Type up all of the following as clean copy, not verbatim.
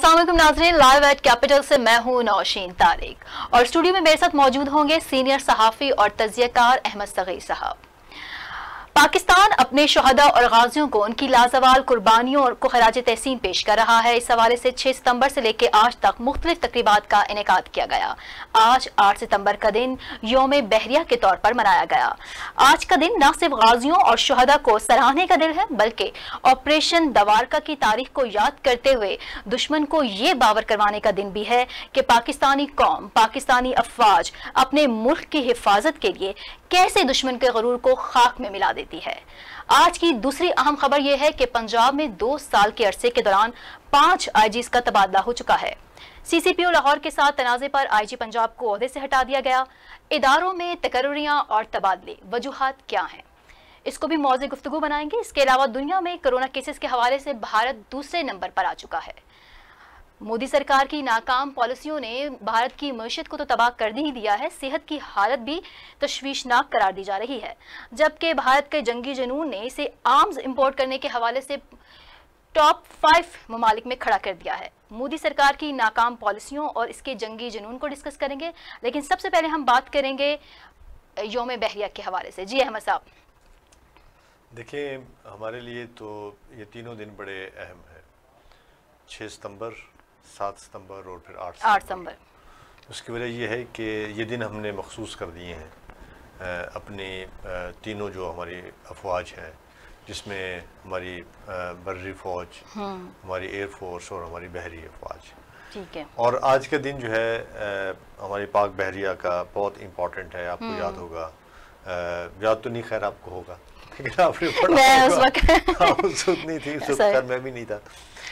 अस्सलाम वालेकुम नाज़रीन, लाइव एट कैपिटल से मैं हूं नौशीन तारिक और स्टूडियो में मेरे साथ मौजूद होंगे सीनियर सहाफ़ी और तज़कियाकार अहमद सग़ीर साहब। पाकिस्तान अपने शहदा और गाजियों को उनकी लाजवाल कुर्बानियों को खराज तहसीन पेश कर रहा है। इस हवाले से 6 सितंबर से लेकर आज तक मुख्तलिफ तकरीबात का इनेकाद किया गया। आज 8 सितंबर का दिन योम बहरिया के तौर पर मनाया गया। आज का दिन न सिर्फ गाजियों और शहदा को सराहने का दिन है, बल्कि ऑपरेशन दवारका की तारीख को याद करते हुए दुश्मन को ये बावर करवाने का दिन भी है कि पाकिस्तानी कौम, पाकिस्तानी अफवाज अपने मुल्क की हिफाजत के लिए कैसे दुश्मन के गरूर को खाक में मिला देती है। आज की दूसरी अहम खबर यह है कि पंजाब में 2 साल के अरसे के दौरान 5 आईजीज का तबादला हो चुका है। सीसीपीओ लाहौर के साथ तनाज़े पर आईजी पंजाब को ओहदे से हटा दिया गया। इदारों में तकर्रियां और तबादले, वजूहात क्या हैं, इसको भी मौज़े गुफ्तगू बनाएंगे। इसके अलावा दुनिया में कोरोना केसेस के हवाले से भारत दूसरे नंबर पर आ चुका है। मोदी सरकार की नाकाम पॉलिसियों ने भारत की मईशत को तो तबाह कर ही दिया है, सेहत की हालत भी तशवीशनाक करार दी जा रही है। जबकि भारत के जंगी जुनून ने इसे आर्म्स इंपोर्ट करने के हवाले से टॉप 5 ममालिक में खड़ा कर दिया है। मोदी सरकार की नाकाम पॉलिसियों और इसके जंगी जुनून को डिस्कस करेंगे, लेकिन सबसे पहले हम बात करेंगे योम बहरिया के हवाले से। जी अहमद साहब। देखिए, हमारे लिए तो ये तीनों दिन बड़े अहम हैं। 6 सितंबर, 7 सितंबर और फिर 8 सितंबर। उसकी वजह यह है कि ये दिन हमने मखसूस कर दिए हैं अपनी तीनों जो हमारी अफवाज हैं, जिसमें हमारी बर्री फ़ौज, हमारी एयर फोर्स और हमारी बहरी अफवाज। ठीक है। और आज का दिन जो है हमारी पाक बहरिया का बहुत इम्पोर्टेंट है। आपको याद होगा, याद तो नहीं, खैर आपको होगा, लेकिन आपने पढ़ा उस वक्त उस वक्त नहीं थी, उस वक्त मैं भी नहीं था।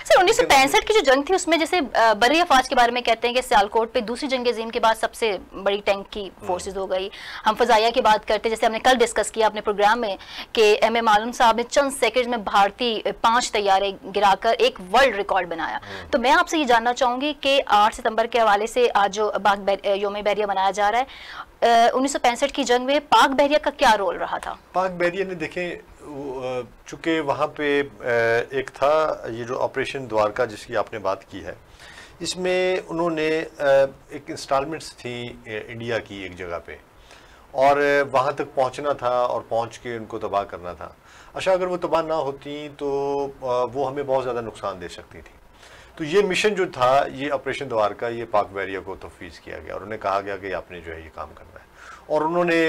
सर 1965 की जो जंग थी उसमें जैसे बर्री अफवाज के बारे में कहते हैं कि सियालकोट पे दूसरी जंग अज़ीम के बाद सबसे बड़ी टैंक की फोर्सेस हो गई। हम फजाइया की बात करते हैं, जैसे हमने कल डिस्कस किया अपने प्रोग्राम में कि एम ए मालूम साहब ने चंद सेकंड में भारतीय 5 तैयारे गिराकर एक वर्ल्ड रिकॉर्ड बनाया। तो मैं आपसे ये जानना चाहूँगी कि 8 सितंबर के हवाले से आज जो योम बहरिया मनाया जा रहा है, 1965 की जंग में पाक बहरिया का क्या रोल रहा था? पाक बहरिया ने, देखें, चूँकि वहाँ पे एक था ये जो ऑपरेशन द्वारका जिसकी आपने बात की है, इसमें उन्होंने एक इंस्टॉलमेंट्स थी इंडिया की एक जगह पे, और वहाँ तक पहुँचना था और पहुँच के उनको तबाह करना था। अच्छा, अगर वो तबाह ना होती तो वो हमें बहुत ज़्यादा नुकसान दे सकती थी। तो ये मिशन जो था, ये ऑपरेशन द्वारका, ये पाक बहरिया को तफवीज़ किया गया और उन्हें कहा गया कि आपने जो है ये काम करना है। और उन्होंने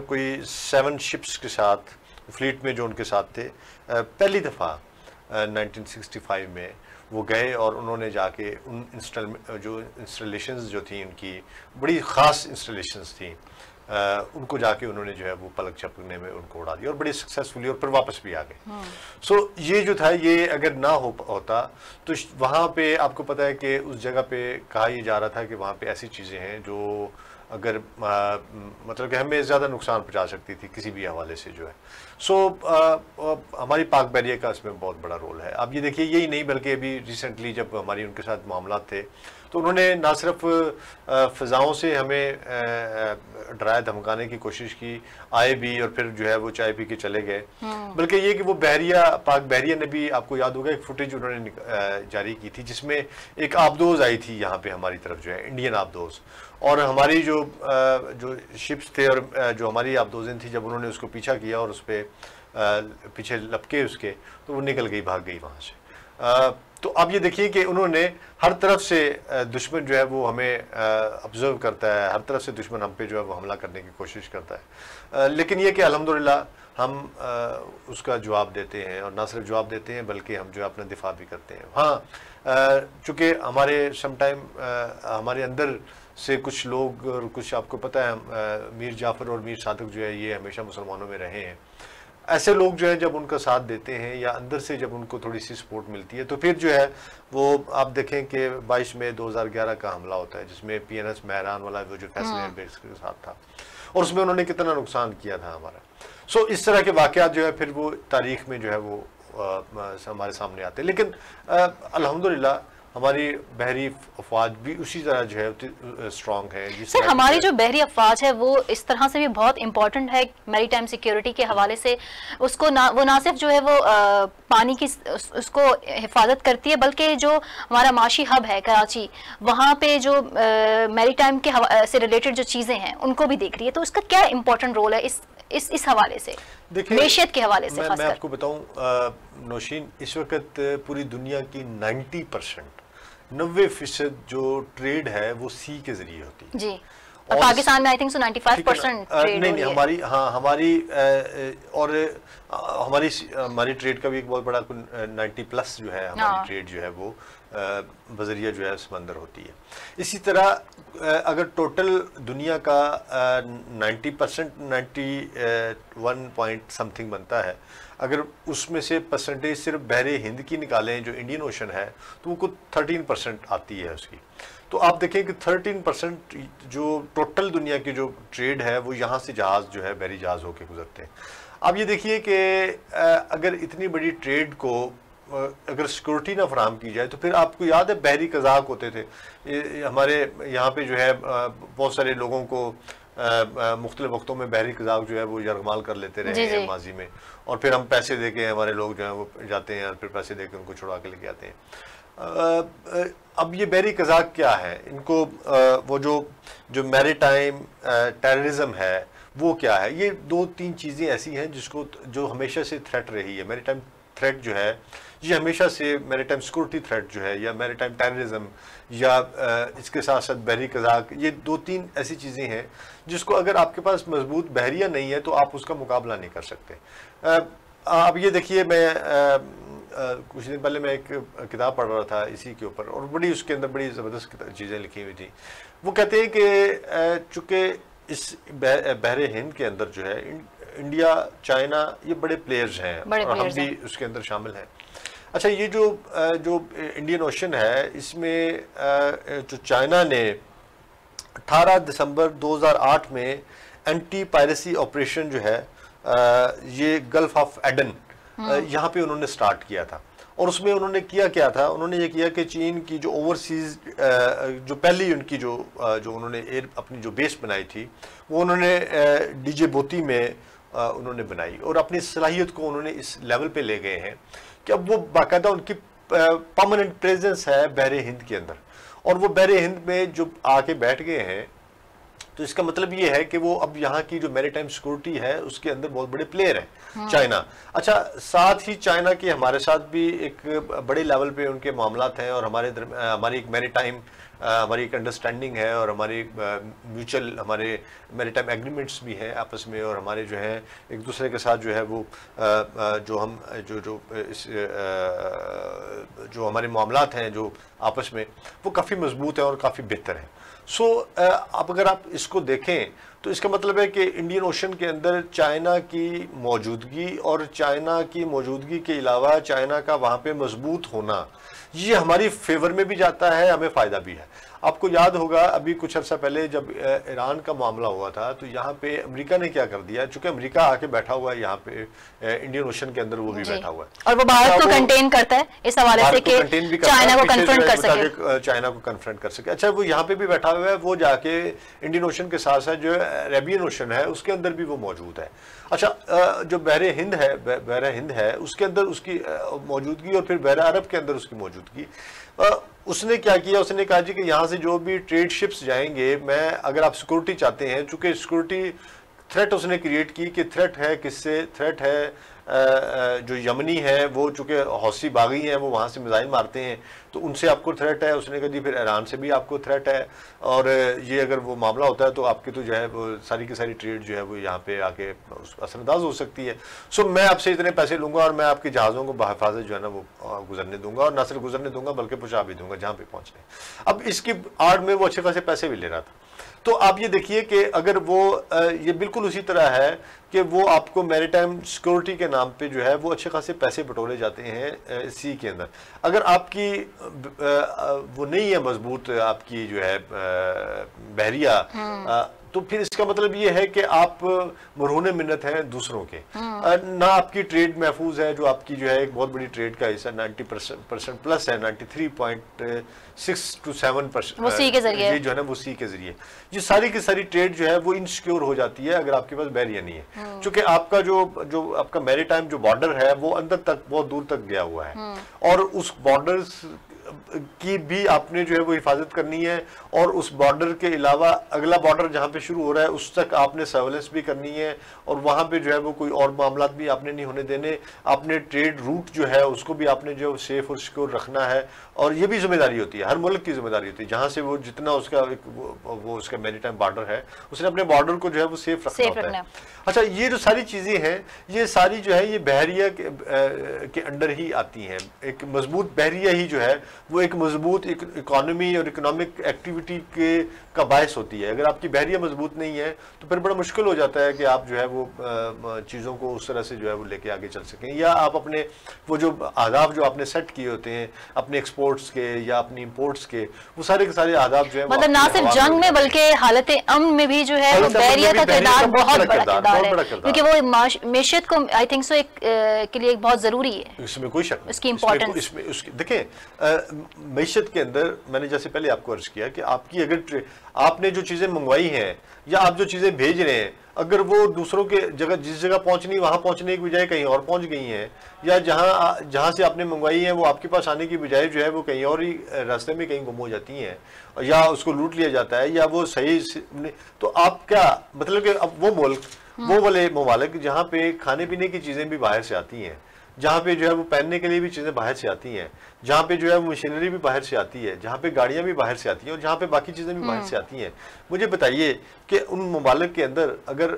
कोई 7 शिप्स के साथ, फ्लीट में जो उनके साथ थे, पहली दफ़ा 1965 में वो गए और उन्होंने जाके उन जो इंस्टॉलेशंस जो थी, उनकी बड़ी ख़ास इंस्टॉलेशंस थी, उनको जाके उन्होंने जो है वो पलक झपकने में उनको उड़ा दिया और बड़ी सक्सेसफुली, और फिर वापस भी आ गए। सो ये जो था, ये अगर ना होता तो वहाँ पे आपको पता है कि उस जगह पे कहा यह जा रहा था कि वहाँ पे ऐसी चीज़ें हैं जो अगर मतलब कि हमें ज़्यादा नुकसान पहुँचा सकती थी किसी भी हवाले से जो है। सो हमारी पाक बहरिया का इसमें बहुत बड़ा रोल है। अब ये देखिए, यही नहीं बल्कि अभी रिसेंटली जब हमारी उनके साथ मामला थे तो उन्होंने ना सिर्फ फ़िज़ाओं से हमें डराया धमकाने की कोशिश की, आए भी और फिर जो है वो चाय पी के चले गए, बल्कि ये कि वो बहरिया, पाक बहरिया ने भी, आपको याद होगा, एक फुटेज उन्होंने जारी की थी जिसमें एक आबदोज़ आई थी यहाँ पे हमारी तरफ जो है, इंडियन आबदोज़, और हमारी जो शिप्स थे और जो हमारी आबदोज़ें थी, जब उन्होंने उसको पीछा किया और उस पर पीछे लपके उसके, तो वो निकल गई, भाग गई वहाँ से। तो अब ये देखिए कि उन्होंने हर तरफ से दुश्मन जो है वो हमें ऑब्जर्व करता है, हर तरफ से दुश्मन हम पे जो है वो हमला करने की कोशिश करता है, लेकिन ये कि अल्हम्दुलिल्लाह हम उसका जवाब देते हैं, और ना सिर्फ जवाब देते हैं बल्कि हम जो है अपना दिफा भी करते हैं। हाँ, चूँकि हमारे समटाइम हमारे अंदर से कुछ लोग, और कुछ आपको पता है मीर जाफ़र और मीर सादक जो है ये हमेशा मुसलमानों में रहे हैं, ऐसे लोग जो है जब उनका साथ देते हैं या अंदर से जब उनको थोड़ी सी सपोर्ट मिलती है तो फिर जो है वो आप देखें कि 22 मई 2011 का हमला होता है जिसमें PNS महरान वाला वो जो फैसले एयरबेस के साथ था, और उसमें उन्होंने कितना नुकसान किया था हमारा। सो इस तरह के वाक़यात जो है फिर वो तारीख़ में जो है वो हमारे सामने आते हैं। लेकिन अल्हम्दुलिल्लाह हमारी बहरी अफवाज भी उसी तरह जो है स्ट्रॉन्ग है। सर हमारी जो बहरी अफवाज है वो इस तरह से भी बहुत इंपॉर्टेंट है मैरीटाइम सिक्योरिटी के हवाले से, उसको वो ना सिर्फ जो है वो पानी की उसको हिफाजत करती है, बल्कि जो हमारा माशी हब है कराची, वहाँ पे जो मैरीटाइम के से रिलेटेड जो चीज़ें हैं उनको भी देख रही है। तो उसका क्या इंपॉर्टेंट रोल है इस हवाले से, मैशियत के हवाले से? मैं आपको बताऊं नौशीन, इस वक्त पूरी दुनिया की 90% जो ट्रेड है वो सी के जरिए होती है जी, और पाकिस्तान में आई थिंक सो 95% ट्रेड नहीं, हमारी हमारी ट्रेड का भी एक बहुत बड़ा 90+ जो है हमारी ट्रेड जो है वो बजरिया जो है समंदर होती है। इसी तरह अगर टोटल दुनिया का 90% 91 पॉइंट समथिंग बनता है, अगर उसमें से परसेंटेज सिर्फ बहरे हिंद की निकालें जो इंडियन ओशन है तो वो कुछ 13% आती है उसकी। तो आप देखें कि 13% जो टोटल दुनिया की जो ट्रेड है वो यहाँ से जहाज़ जो है बहरी जहाज़ होके गुजरते हैं। आप ये देखिए कि अगर इतनी बड़ी ट्रेड को अगर सिक्योरिटी ना फराहम की जाए तो फिर आपको याद है बहरी कज़ाक होते थे हमारे यहाँ पे जो है बहुत सारे लोगों को मुख्तलिफ वक्तों में बहरी कज़ाक जो है वो यरगमाल कर लेते रहे हैं माजी में, और फिर हम पैसे दे के हमारे लोग जो है वो जाते हैं और फिर पैसे दे के उनको छुड़वा के लेके आते हैं। अब ये बहरी कज़ाक क्या है, इनको वो जो मैरीटाइम टेररिज्म है वो क्या है, ये 2-3 चीज़ें ऐसी हैं जिसको जो हमेशा से थ्रेट रही है। मैरीटाइम थ्रेट जो है ये हमेशा से मैरीटाइम सिक्योरिटी थ्रेट जो है या मैरीटाइम टेररिज्म या इसके साथ साथ बहरी कज़ाक, ये 2-3 ऐसी चीज़ें हैं जिसको अगर आपके पास मजबूत बहरिया नहीं है तो आप उसका मुकाबला नहीं कर सकते। अब ये देखिए, मैं कुछ दिन पहले मैं एक किताब पढ़ रहा था इसी के ऊपर, और बड़ी उसके अंदर बड़ी ज़बरदस्त चीज़ें लिखी हुई थी। वो कहते हैं कि चूँकि इस बहरे हिंद के अंदर जो है इंडिया, चाइना, ये बड़े प्लेयर्स हैं और हम भी उसके अंदर शामिल हैं। अच्छा, ये जो इंडियन ओशन है इसमें जो चाइना ने 18 दिसंबर 2008 में एंटी पायरेसी ऑपरेशन जो है ये गल्फ ऑफ एडन यहाँ पे उन्होंने स्टार्ट किया था, और उसमें उन्होंने किया क्या था, उन्होंने ये किया कि चीन की जो ओवरसीज जो पहली उनकी जो उन्होंने अपनी जो बेस बनाई थी वो उन्होंने डीजे बोती में उन्होंने बनाई, और अपनी सलाहियत को उन्होंने इस लेवल पे ले गए हैं कि अब वो बाकायदा उनकी परमानेंट प्रेजेंस है बहरे हिंद के अंदर, और वो बहरे हिंद में जो आके बैठ गए हैं। तो इसका मतलब ये है कि वो अब यहाँ की जो मैरीटाइम सिक्योरिटी है उसके अंदर बहुत बड़े प्लेयर हैं चाइना। अच्छा, साथ ही चाइना के हमारे साथ भी एक बड़े लेवल पे उनके मामलात हैं, और हमारी एक मैरीटाइम हमारी एक अंडरस्टैंडिंग है, और हमारी म्यूचुअल हमारे मैरीटाइम एग्रीमेंट्स भी हैं आपस में, और हमारे जो हैं एक दूसरे के साथ जो है वो जो हमारे मामलात हैं जो आपस में वो काफ़ी मजबूत हैं और काफ़ी बेहतर हैं। सो अब अगर आप इसको देखें तो इसका मतलब है कि इंडियन ओशन के अंदर चाइना की मौजूदगी, और चाइना की मौजूदगी के अलावा चाइना का वहाँ पे मजबूत होना, ये हमारी फेवर में भी जाता है, हमें फ़ायदा भी है। आपको याद होगा अभी कुछ अर्सा पहले जब ईरान का मामला हुआ था तो यहाँ पे अमेरिका ने क्या कर दिया, चूंकि अमेरिका आके बैठा हुआ है यहाँ पे इंडियन ओशन के अंदर, वो भी बैठा हुआ है और वो भारत को कंटेन करता है इस हवाले से कि चाइना को कन्फ्रंट कर सके, चाइना को कन्फ्रंट कर सके। अच्छा, वो यहाँ पे भी बैठा हुआ है, वो जाके इंडियन ओशन के साथ साथ जो अरेबियन ओशन है उसके अंदर भी वो मौजूद है। अच्छा, जो बहरे हिंद है उसके अंदर उसकी मौजूदगी, और फिर बहरा अरब के अंदर उसकी मौजूदगी, उसने क्या किया, उसने कहा जी कि यहाँ से जो भी ट्रेड शिप्स जाएंगे, मैं अगर आप सिक्योरिटी चाहते हैं, चूंकि सिक्योरिटी थ्रेट उसने क्रिएट की कि थ्रेट है किससे, थ्रेट है जो यमनी है वो चूंकि हौसी बागी हैं, वो वहाँ से मिसाइल मारते हैं तो उनसे आपको थ्रेट है। उसने कहा जी फिर ईरान से भी आपको थ्रेट है, और ये अगर वो मामला होता है तो आपकी तो जो है वो सारी की सारी ट्रेड जो है वो यहाँ पे आके असरअंदाज हो सकती है। सो मैं आपसे इतने पैसे लूँगा और मैं आपके जहाज़ों को बहिफाजत जो है ना वो गुजरने दूंगा, और न सिर्फ गुजरने दूंगा बल्कि पहुँचा भी दूंगा जहाँ पे पहुँचने। अब इसकी आड़ में वो अच्छे खासे पैसे भी ले रहा था। तो आप ये देखिए कि अगर वो ये बिल्कुल उसी तरह है कि वो आपको मैरीटाइम सिक्योरिटी के नाम पे जो है वो अच्छे खासे पैसे बटोरे जाते हैं सी के अंदर। अगर आपकी वो नहीं है मजबूत आपकी जो है बहरिया, तो फिर इसका मतलब ये है कि आप मरहून मिन्नत हैं दूसरों के, ना आपकी ट्रेड महफूज है, जो आपकी जो है एक बहुत बड़ी ट्रेड का हिस्सा 90% प्लस है, 93.6 to 7% वो सी के जरिए जो है ना, वो सी के जरिए ये सारी की सारी ट्रेड जो है वो इनसिक्योर हो जाती है अगर आपके पास बैरियर नहीं है, क्योंकि आपका जो आपका मैरीटाइम जो बॉर्डर है वो अंदर तक बहुत दूर तक गया हुआ है, और उस बॉर्डर्स की भी आपने जो है वो हिफाजत करनी है, और उस बॉर्डर के अलावा अगला बॉर्डर जहाँ पे शुरू हो रहा है उस तक आपने सर्वेलेंस भी करनी है, और वहाँ पे जो है वो कोई और मामला भी आपने नहीं होने देने, आपने ट्रेड रूट जो है उसको भी आपने जो सेफ और सिक्योर रखना है, और ये भी जिम्मेदारी होती है, हर मुल्क की जिम्मेदारी होती है, जहाँ से वो जितना उसका वो उसका मैरीटाइम बॉर्डर है उसने अपने बॉर्डर को जो है वो सेफ रखना होता है। अच्छा, ये जो सारी चीज़ें हैं ये सारी जो है ये बहरिया के अंडर ही आती हैं। एक मजबूत बहरिया ही जो है वो एक मजबूत इकोनॉमी और इकोनॉमिक एक्टिविटी का बायस होती है। अगर आपकी बहरिया मजबूत नहीं है तो फिर बड़ा मुश्किल हो जाता है कि आप जो है वो चीज़ों को उस तरह से जो है वो लेके आगे चल सकें, या आप अपने वो जो आदाब जो आपने सेट किए होते हैं अपने एक्सपोर्ट्स के या अपनी इंपोर्ट्स के, वो सारे के सारे आदाब जो है मतलब ना सिर्फ जंग में बल्कि हालत अमन में भी जो है वो बहरिया का किरदार बहुत बड़ा किरदार है, क्योंकि वो मैशियत को आई थिंक सो के लिए बहुत जरूरी है, इसमें कोई शक नहीं, उसकी इंपॉर्टेंस। इसमें देखें मैशियत के अंदर मैंने जैसे पहले आपको अर्ज किया कि आपकी अगर आपने जो चीज़ें मंगवाई हैं या आप जो चीज़ें भेज रहे हैं अगर वो दूसरों के जगह जिस जगह पहुंचनी वहां पहुंचने की बजाय कहीं और पहुंच गई हैं, या जहां से आपने मंगवाई है वो आपके पास आने की बजाय जो है वो कहीं और ही रास्ते में कहीं गुम हो जाती हैं, या उसको लूट लिया जाता है, या वो सही, तो आप क्या मतलब कि अब वो मुल्क वो वाले ममालिक जहाँ पे खाने पीने की चीज़ें भी बाहर से आती हैं, जहाँ पे जो है वो पहनने के लिए भी चीज़ें बाहर से आती हैं, जहाँ पे जो है मशीनरी भी बाहर से आती है, जहाँ पे गाड़ियाँ भी बाहर से आती हैं, और जहाँ पे बाकी चीज़ें भी बाहर से आती हैं, मुझे बताइए कि उन ममालिक के अंदर अगर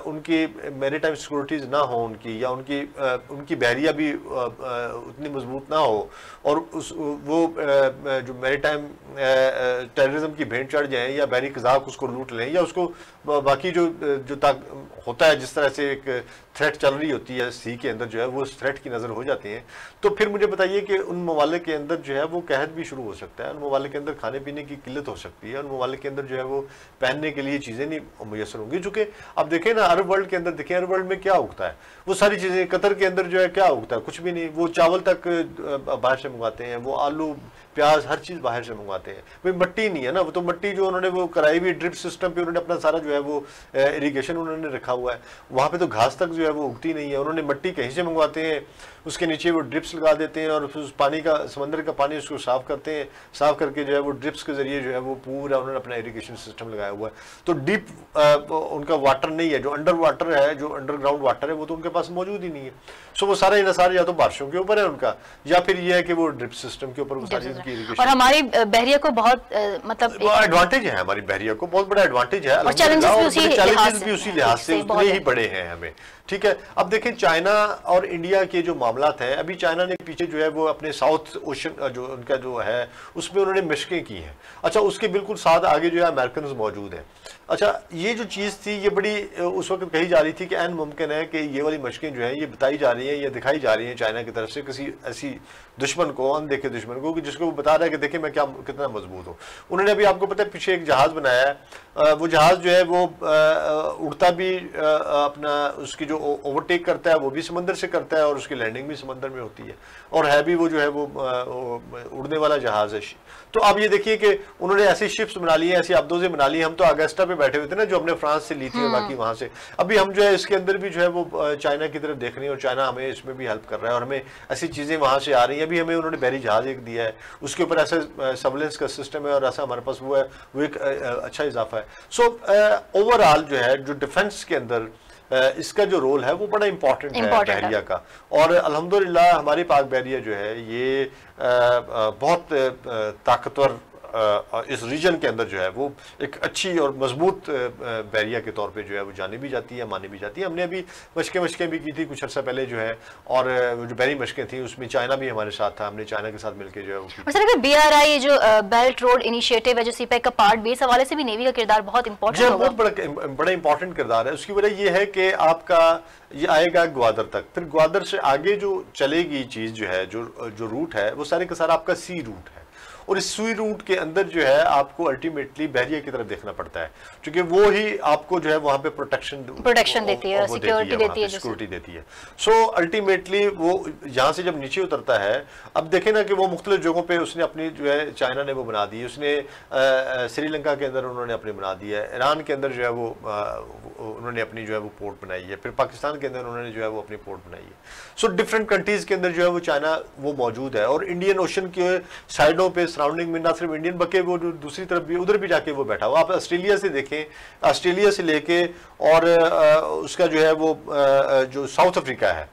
उनकी मैरीटाइम सिक्योरिटीज़ ना हो उनकी, या उनकी बहरिया भी उतनी मजबूत ना हो, और वो जो मैरीटाइम टेररिज्म की भेंट चढ़ जाए, या बहरी कज़ाक उसको लूट लें, या उसको बाकी जो होता है जिस तरह से एक थ्रेट चल रही होती है सी के अंदर जो है वो उस थ्रेट की नज़र हो जाती है, तो फिर मुझे बताइए कि उन ममालिक के अंदर जो है वो कहत भी शुरू हो सकता है, उन ममालिक के अंदर खाने पीने की किल्लत हो सकती है, उन ममालिक के अंदर जो है वो पहनने के लिए चीज़ें नहीं मुयसर होंगी। चूँकि आप देखें ना अरब वर्ल्ड के अंदर, देखें अरब वर्ल्ड में क्या उगता है, वो सारी चीज़ें कतर के अंदर जो है क्या उगता है, कुछ भी नहीं, वो चावल तक बाहर से मंगवाते हैं, वो आलू प्याज हर चीज़ बाहर से मंगवाते हैं, भाई मट्टी नहीं है ना, वो तो मट्टी जो उन्होंने वो कराई हुई ड्रिप सिस्टम पे उन्होंने अपना सारा जो है वो इरिगेशन उन्होंने रखा हुआ है, वहाँ पे तो घास तक जो है वो उगती नहीं है, उन्होंने मट्टी कहीं से मंगवाते हैं, उसके नीचे वो ड्रिप्स लगा देते हैं, और उस पानी का समंदर का पानी उसको साफ़ करते हैं, साफ़ करके जो है वो ड्रिप्स के ज़रिए जो है वो पूरा उन्होंने अपना इरिगेशन सिस्टम लगाया हुआ है। तो डीप उनका वाटर नहीं है, जो अंडर वाटर है, जो अंडरग्राउंड वाटर है वो तो उनके पास मौजूद ही नहीं है। सो वो सारा इन्हसार या तो बारिशों के ऊपर है उनका, या फिर ये है कि वो ड्रिप सिस्टम के ऊपर वो सारी उनकी इरिगेशन। और हमारी बहरिया को बहुत मतलब एडवांटेज है, हमारी बहरिया को बहुत बड़ा एडवांटेज है, चैलेंजेस भी उसी लिहाज से उतने ही बड़े हैं हमें। ठीक है, अब देखें चाइना और इंडिया के जो मामलात हैं, अभी चाइना ने पीछे जो है वो अपने साउथ ओशन जो उनका जो है उसमें उन्होंने मशकें की हैं। अच्छा, उसके बिल्कुल साथ आगे जो है अमेरिकन मौजूद हैं। अच्छा, ये जो चीज़ थी ये बड़ी उस वक्त कही जा रही थी कि ऐन मुमकिन है कि ये वाली मशकें जो हैं ये बताई जा रही हैं या दिखाई जा रही हैं चाइना की तरफ से किसी ऐसी दुश्मन को, अनदेखे दुश्मन को, कि जिसको वो बता रहा है कि देखिए मैं क्या कितना मजबूत हूँ। उन्होंने अभी आपको पता है पीछे एक जहाज़ बनाया है, वो जहाज़ जो है वो उड़ता भी अपना उसकी जो ओवरटेक करता है वो भी समंदर से करता है, और उसकी लैंडिंग भी समंदर में होती है, और है भी वो जो है वो उड़ने वाला जहाज़ है। तो अब ये देखिए कि उन्होंने ऐसी शिप्स बना ली है, ऐसी अब्दोज़ें बना ली है। हम तो अगस्टा पे बैठे हुए थे ना, जो हमने फ्रांस से ली थी और बाकी वहाँ से, अभी हम जो है इसके अंदर भी जो है वो चाइना की तरफ देख रहे हैं, और चाइना हमें इसमें भी हेल्प कर रहा है, और हमें ऐसी चीज़ें वहाँ से आ रही हैं। अभी हमें उन्होंने बहरी जहाज़ एक दिया है, उसके ऊपर ऐसा सर्विलेंस का सिस्टम है, और ऐसा हमारे पास वो है, वो एक अच्छा इजाफा है। सो ओवरऑल जो है जो डिफेंस के अंदर इसका जो रोल है वो बड़ा इंपॉर्टेंट है बहरिया का, और अल्हम्दुलिल्लाह हमारी पाक बहरिया जो है ये बहुत ताकतवर इस रीजन के अंदर जो है वो एक अच्छी और मजबूत बहरिया के तौर पे जो है वो जानी भी जाती है, मानी भी जाती है। हमने अभी मशकें भी की थी कुछ अर्सा पहले जो है, और जो बहरी मशकें थी उसमें चाइना भी हमारे साथ था, हमने चाइना के साथ मिलकर जो है वो BRI जो बेल्ट रोड इनिशिएटिव है जो सीपैक का पार्ट बी, इस हवाले से भी नेवी का किरदार बहुत इंपॉर्टेंट होगा। बहुत बड़ा इंपॉर्टेंट किरदार है। उसकी वजह यह है कि आपका ये आएगा ग्वादर तक, फिर ग्वादर से आगे जो चलेगी चीज़ जो है जो रूट है वो सारे का सारा आपका सी रूट है, और इस सुई रूट के अंदर जो है आपको अल्टीमेटली बहरिया की तरफ देखना पड़ता है, क्योंकि वो ही आपको जो है वहाँ पे प्रोटेक्शन देती है, सिक्योरिटी देती है। सो अल्टीमेटली वो यहाँ से जब नीचे उतरता है, अब देखें ना कि वो मुख्तलिफ जगहों पे उसने अपनी जो है, चाइना ने वो बना दी, उसने श्रीलंका के अंदर उन्होंने अपनी बना दी है, ईरान के अंदर जो है वो उन्होंने अपनी जो है वो पोर्ट बनाई है, फिर पाकिस्तान के अंदर उन्होंने जो है वो अपनी पोर्ट बनाई है। सो डिफरेंट कंट्रीज के अंदर जो है वो चाइना वो मौजूद है, और इंडियन ओशन के साइडों पे सराउंडिंग में ना सिर्फ इंडियन बके, वो दूसरी तरफ भी उधर भी जाके वो बैठा हुआ। आप ऑस्ट्रेलिया से देखें, ऑस्ट्रेलिया से लेके और उसका जो है वो जो साउथ अफ्रीका है,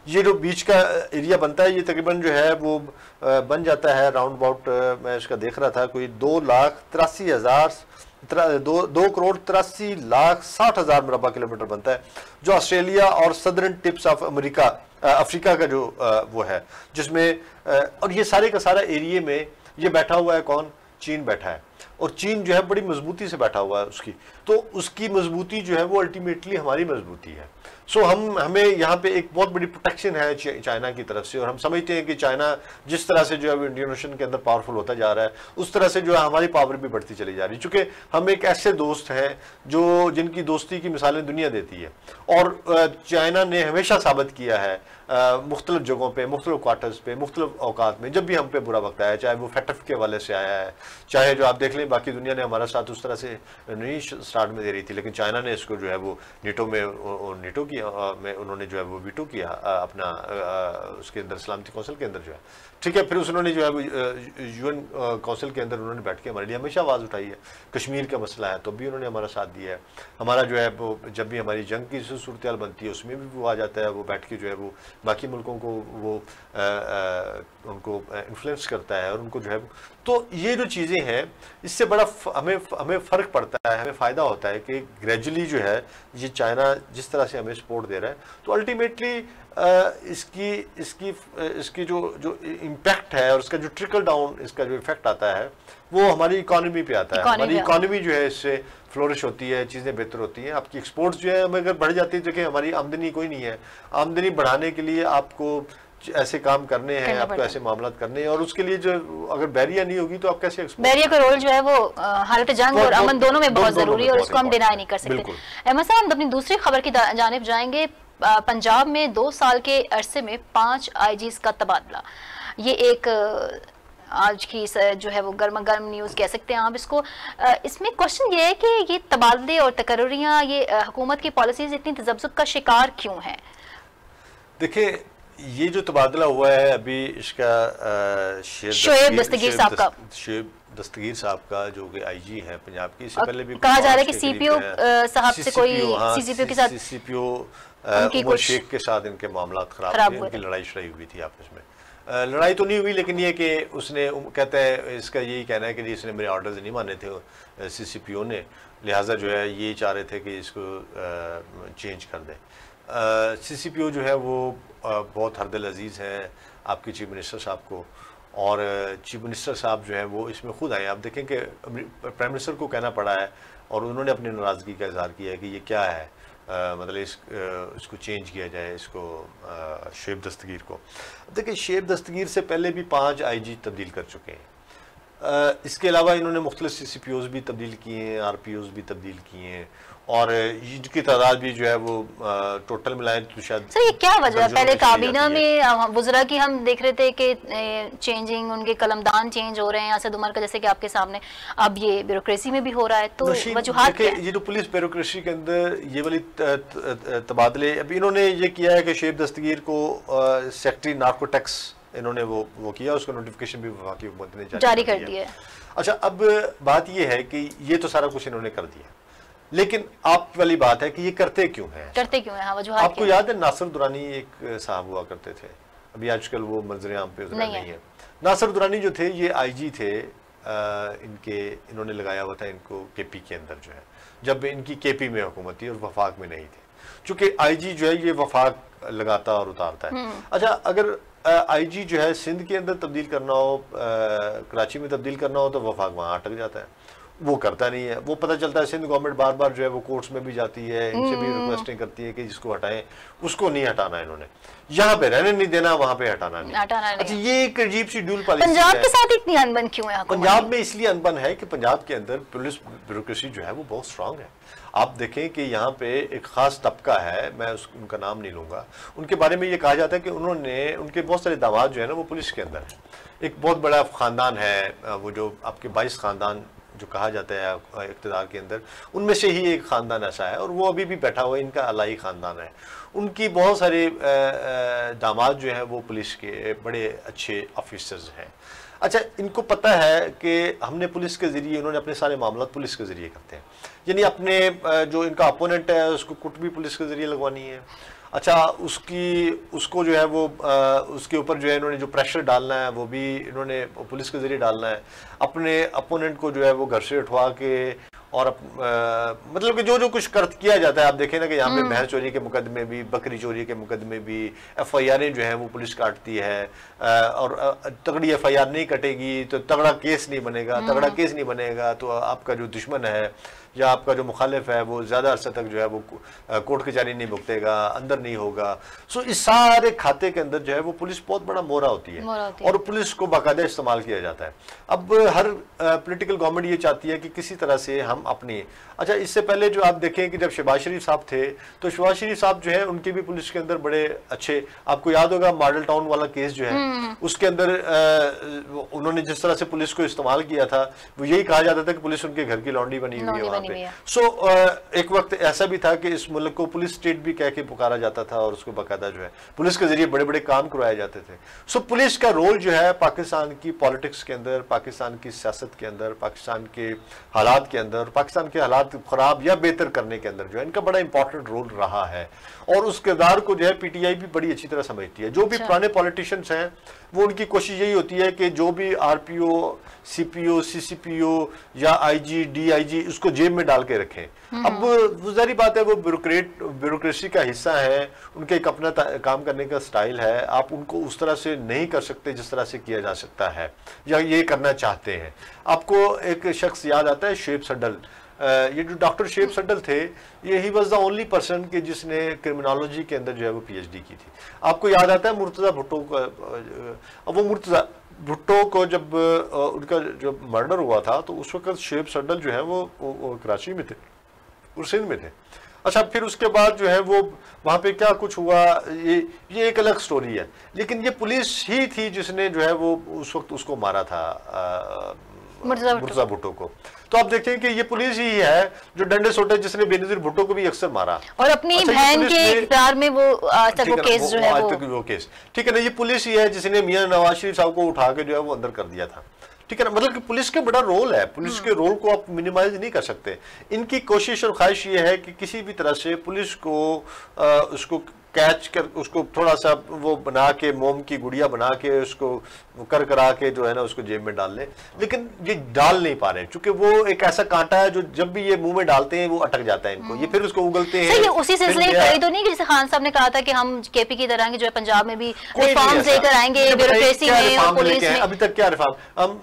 ये जो बीच का एरिया बनता है, ये तकरीबन जो है वो बन जाता है राउंड अबाउट, मैं इसका देख रहा था, कोई 2,83,60,000 मुरब्बा किलोमीटर बनता है, जो ऑस्ट्रेलिया और सदर्न टिप्स ऑफ अफ्रीका का जो वो है, जिसमें और ये सारे का सारा एरिया में ये बैठा हुआ है कौन? चीन बैठा है, और चीन जो है बड़ी मजबूती से बैठा हुआ है उसकी, तो उसकी मजबूती जो है वो अल्टीमेटली हमारी मजबूती है। सो हमें यहाँ पे एक बहुत बड़ी प्रोटेक्शन है चाइना की तरफ से, और हम समझते हैं कि चाइना जिस तरह से जो है वो इंडियन ओशन के अंदर पावरफुल होता जा रहा है, उस तरह से जो है हमारी पावर भी बढ़ती चली जा रही है, चूंकि हम एक ऐसे दोस्त हैं जो जिनकी दोस्ती की मिसालें दुनिया देती है। और चाइना ने हमेशा साबित किया है मुख्तलिफ जगहों पे, मुख्तलिफ क्वार्टर्स पे, मुख्तलिफ औकात में, जब भी हम पे बुरा वक्त आया, चाहे वो फैटफ के हवाले से आया है, चाहे जो आप देख लें बाकी दुनिया ने हमारा साथ उस तरह से नहीं स्टार्ट में दे रही थी, लेकिन चाइना ने इसको जो है वो नीटो में उन्होंने जो है वो वीटो किया अपना उसके अंदर सलामती कौंसिल के अंदर जो है, ठीक है। फिर उन्होंने जो है वो यूएन कौंसिल के अंदर उन्होंने बैठ के हमारे लिए हमेशा आवाज़ उठाई है। कश्मीर का मसला है तो भी उन्होंने हमारा साथ दिया है। हमारा जो है वो जब भी हमारी जंग की सूरत हाल बनती है उसमें भी वो आ जाता है, वो बैठ के जो है वो बाकी मुल्कों को वो उनको इन्फ्लुएंस करता है और उनको जो है, तो ये जो चीज़ें हैं इससे बड़ा हमें फ़र्क पड़ता है, हमें फ़ायदा होता है कि ग्रेजुअली जो है ये चाइना जिस तरह से हमें सपोर्ट दे रहा है, तो अल्टीमेटली इसकी जो इम्पैक्ट है और उसका जो ट्रिकल डाउन इसका जो इफेक्ट आता है वो हमारी इकोनॉमी पे आता है। हमारी इकोनॉमी जो है इससे फ्लोरिश होती है, चीज़ें बेहतर होती हैं, आपकी एक्सपोर्ट्स जो है हमें अगर बढ़ जाती है, देखिए हमारी आमदनी कोई नहीं है, आमदनी बढ़ाने के लिए आपको ऐसे काम करने हैं, आपको ऐसे मामला करने हैं, और उसके लिए जो अगर बैरिया नहीं होगी तो आप कैसे बैरिया का रोल जो है वो हालत जंग और अमन दोनों में बहुत जरूरी है और उसको हम डिनाई नहीं कर सकते। अहमद साहब, हम अपनी दूसरी खबर की जानिब जाएंगे। पंजाब में 2 साल के अरसे में 5 आईजीज का तबादला, ये एक आज की जो है वो गर्मा गर्म न्यूज़ कह सकते हैं आप इसको। इसमें क्वेश्चन ये है कि ये तबादले और तकर्रियाँ, ये हुकूमत की पॉलिसीज इतनी तजब्जुब का शिकार क्यों है? देखिए, ये जो तबादला हुआ है अभी इसका शोएब दस्तगीर साहब का जो कि आईजी है पंजाब की, इससे पहले भी कहा जा रहा है कि सीपीओ साहब से कोई सीसीपीओ के साथ सीपीओ उमर शेख के साथ इनके मामला खराब थे, उनकी लड़ाई शड़ाई हुई थी आपस में। लड़ाई तो नहीं हुई, लेकिन ये कि उसने कहता है, इसका यही कहना है कि इसने मेरे ऑर्डर्स नहीं माने थे सीसीपीओ ने, लिहाजा जो है ये चाह रहे थे कि इसको चेंज कर दें। सीसीपीओ जो है वो बहुत हरदिल अजीज़ हैं आपके चीफ मिनिस्टर साहब को, और चीफ मिनिस्टर साहब जो है वो इसमें खुद आए। आप देखें कि प्राइम मिनिस्टर को कहना पड़ा है और उन्होंने अपनी नाराज़गी का इजहार किया है कि ये क्या है, मतलब इसको चेंज किया जाए, इसको शोएब दस्तगीर को। देखिए, शोएब दस्तगीर से पहले भी 5 आईजी तब्दील कर चुके हैं। इसके अलावा इन्होंने मुख्तलिफ सीसीपीओज़ भी तब्दील किए हैं, आरपीओज़ भी तब्दील किए हैं, और इनकी तादाद भी जो है वो टोटल मिलाएं तो शायद। सर, ये क्या वजह है? पहले काबीना में वज़रा की हम देख रहे थे कि चेंजिंग, उनके कलमदान चेंज हो रहे हैं असद उमर का, जैसे कि आपके सामने, अब ये ब्यूरोक्रेसी में भी हो रहा है, तो वजूहात क्या है? ये जो पुलिस ब्यूरोक्रेसी के अंदर ये वाली तबादले, अभी इन्होंने ये किया है कि शोएब दस्तगीर को सेक्रेटरी नार्कोटिक्स इन्होंने वो किया, उसका नोटिफिकेशन भी वफाकी हुकूमत ने जारी कर दिया। अच्छा, अब बात ये है कि ये तो सारा कुछ इन्होंने कर दिया, लेकिन आप वाली बात है कि ये करते क्यों हैं? हाँ, वजूहात आपको याद है नासिर दुरानी एक साहब हुआ करते थे, अभी आजकल वो मंजर आम पे नहीं है। नासिर दुरानी जो थे ये आईजी थे, इन्होंने लगाया हुआ था इनको केपी के अंदर जो है, जब इनकी केपी में हुकूमत थी और वफाक में नहीं थे, चूंकि आईजी जो है ये वफाक लगाता और उतारता है। अच्छा, अगर आईजी जो है सिंध के अंदर तब्दील करना हो, कराची में तब्दील करना हो, तो वफाक वहाँ अटक जाता है, वो करता नहीं है। वो पता चलता है सिंध गवर्नमेंट बार बार जो है वो कोर्ट्स में भी जाती है, इनसे भी रिक्वेस्टिंग करती है कि जिसको हटाएं, उसको नहीं हटाना इन्होंने, यहाँ पे रहने नहीं देना, वहां पे हटाना नहीं। अच्छा, ये एक अजीब सी ड्यूल पॉलिसी। पंजाब के साथ इतनी अनबन क्यों है? पंजाब में इसलिए अनबन है कि पंजाब के अंदर पुलिस ब्यूरोक्रेसी जो है वो बहुत स्ट्रांग है। आप देखें कि यहाँ पे एक खास तबका है, मैं उनका नाम नहीं लूंगा, उनके बारे में ये कहा जाता है कि उनके बहुत सारे दामाद जो है ना वो पुलिस के अंदर है। एक बहुत बड़ा खानदान है, वो जो आपके 22 खानदान जो कहा जाता है इक़्तिदार के अंदर, उनमें से ही एक खानदान ऐसा है और वो अभी भी बैठा हुआ है, इनका अलाई खानदान है। उनकी बहुत सारे दामाद जो हैं वो पुलिस के बड़े अच्छे ऑफिसर्स हैं। अच्छा, इनको पता है कि हमने पुलिस के ज़रिए, उन्होंने अपने सारे मामला पुलिस के ज़रिए करते हैं, यानी अपने जो इनका अपोनेंट है उसको कुट भी पुलिस के ज़रिए लगवानी है। अच्छा, उसको जो है वो उसके ऊपर जो है इन्होंने जो प्रेशर डालना है वो भी इन्होंने पुलिस के ज़रिए डालना है। अपने अपोनेंट को जो है वो घर से उठवा के और मतलब कि जो कुछ किया जाता है, आप देखें ना कि यहाँ पे भैंस चोरी के मुकदमे भी, बकरी चोरी के मुकदमे भी, FIR जो है वो पुलिस काटती है, और तगड़ी FIR नहीं कटेगी तो तगड़ा केस नहीं बनेगा, तगड़ा केस नहीं बनेगा तो आपका जो दुश्मन है या आपका जो मुखालिफ है वो ज़्यादा अरसे तक जो है वो कोर्ट कचहरी नहीं भुगतेगा, अंदर नहीं होगा। सो इस सारे खाते के अंदर जो है वो पुलिस बहुत बड़ा मोहरा होती है और पुलिस को बाकायदा इस्तेमाल किया जाता है। अब हर पॉलिटिकल गवर्नमेंट ये चाहती है कि किसी तरह से हम अपनी, अच्छा इससे पहले जो आप देखें कि जब शहबाज शरीफ साहब थे तो शहबाज शरीफ साहब जो है उनके भी पुलिस के अंदर बड़े अच्छे, आपको याद होगा मॉडल टाउन वाला केस जो है उसके अंदर उन्होंने जिस तरह से पुलिस को इस्तेमाल किया था वो यही कहा जाता था कि पुलिस उनके घर की लौंडी बनी हुई है वहाँ पे। सो एक वक्त ऐसा भी था कि इस मुल्क को पुलिस स्टेट भी कह के पुकारा जाता था और उसको बाकायदा जो है पुलिस के जरिए बड़े बड़े काम करवाए जाते थे। सो पुलिस का रोल जो है पाकिस्तान की पॉलिटिक्स के अंदर, पाकिस्तान की सियासत के अंदर, पाकिस्तान के हालात के अंदर, पाकिस्तान के हालात खराब या बेहतर करने के अंदर जो है इनका बड़ा इंपॉर्टेंट रोल रहा है और उस किरदार को जो है PTI भी बड़ी अच्छी तरह समझती है। जो भी पुराने पॉलिटिशियंस हैं वो उनकी कोशिश यही होती है कि जो भी RPO, CPO, CCPO या IG, DIG उसको जेब में डाल के रखें। अब वो जारी बात है, वो ब्यूरोक्रेसी का हिस्सा है, उनके एक अपना काम करने का स्टाइल है, आप उनको उस तरह से नहीं कर सकते जिस तरह से किया जा सकता है या ये करना चाहते हैं। आपको एक शख्स याद आता है, शुएब सड्डल, ये जो डॉक्टर शुएब सड्डल थे, ये he was the only person कि जिसने क्रिमिनोलॉजी के अंदर जो है वो PhD की थी। आपको याद आता है मुर्तज़ा भुट्टो का, वो मुर्तज़ा भुट्टो को जब उनका जब मर्डर हुआ था तो उस वक्त शुएब सड्डल जो है वो कराची में थे और सिंध में थे। अच्छा, फिर उसके बाद जो है वो वहाँ पे क्या कुछ हुआ ये एक अलग स्टोरी है, लेकिन ये पुलिस ही थी जिसने जो है वो उस वक्त उसको मारा था मुर्तज़ा भुट्टो को। तो आप देखते हैं कि ये पुलिस ही है जो डंडे सोटे जिसने बेनज़ीर भुट्टो को भी अक्सर मारा और अपनी बहन के इक़्तिदार में वो केस जो है वो केस, ठीक है ना, ये पुलिस ही है जिसने मियां नवाज शरीफ साहब को उठा के जो है वो अंदर कर दिया था। ठीक है ना, मतलब कि पुलिस का बड़ा रोल है, पुलिस के रोल को आप मिनिमाइज नहीं कर सकते। इनकी कोशिश और ख्वाहिश ये है कि किसी भी तरह से पुलिस को उसको कैच कर, उसको थोड़ा सा वो बना के मोम की गुड़िया बना के उसको करा के जो है ना उसको जेब में डाल ले, लेकिन ये डाल नहीं पा रहे क्योंकि वो एक ऐसा कांटा है जो जब भी ये मुंह में डालते हैं वो अटक जाता है इनको, ये फिर उसको उगलते हैं। सही, उसी सिलसिले में तो नहीं कि जैसे खान साहब ने कहा था कि हम KP की तरह जो है पंजाब में भी रिफॉर्म्स लेकर आएंगे, ब्यूरोक्रेसी में, पुलिस में। अभी तक क्या रिफॉर्म, हम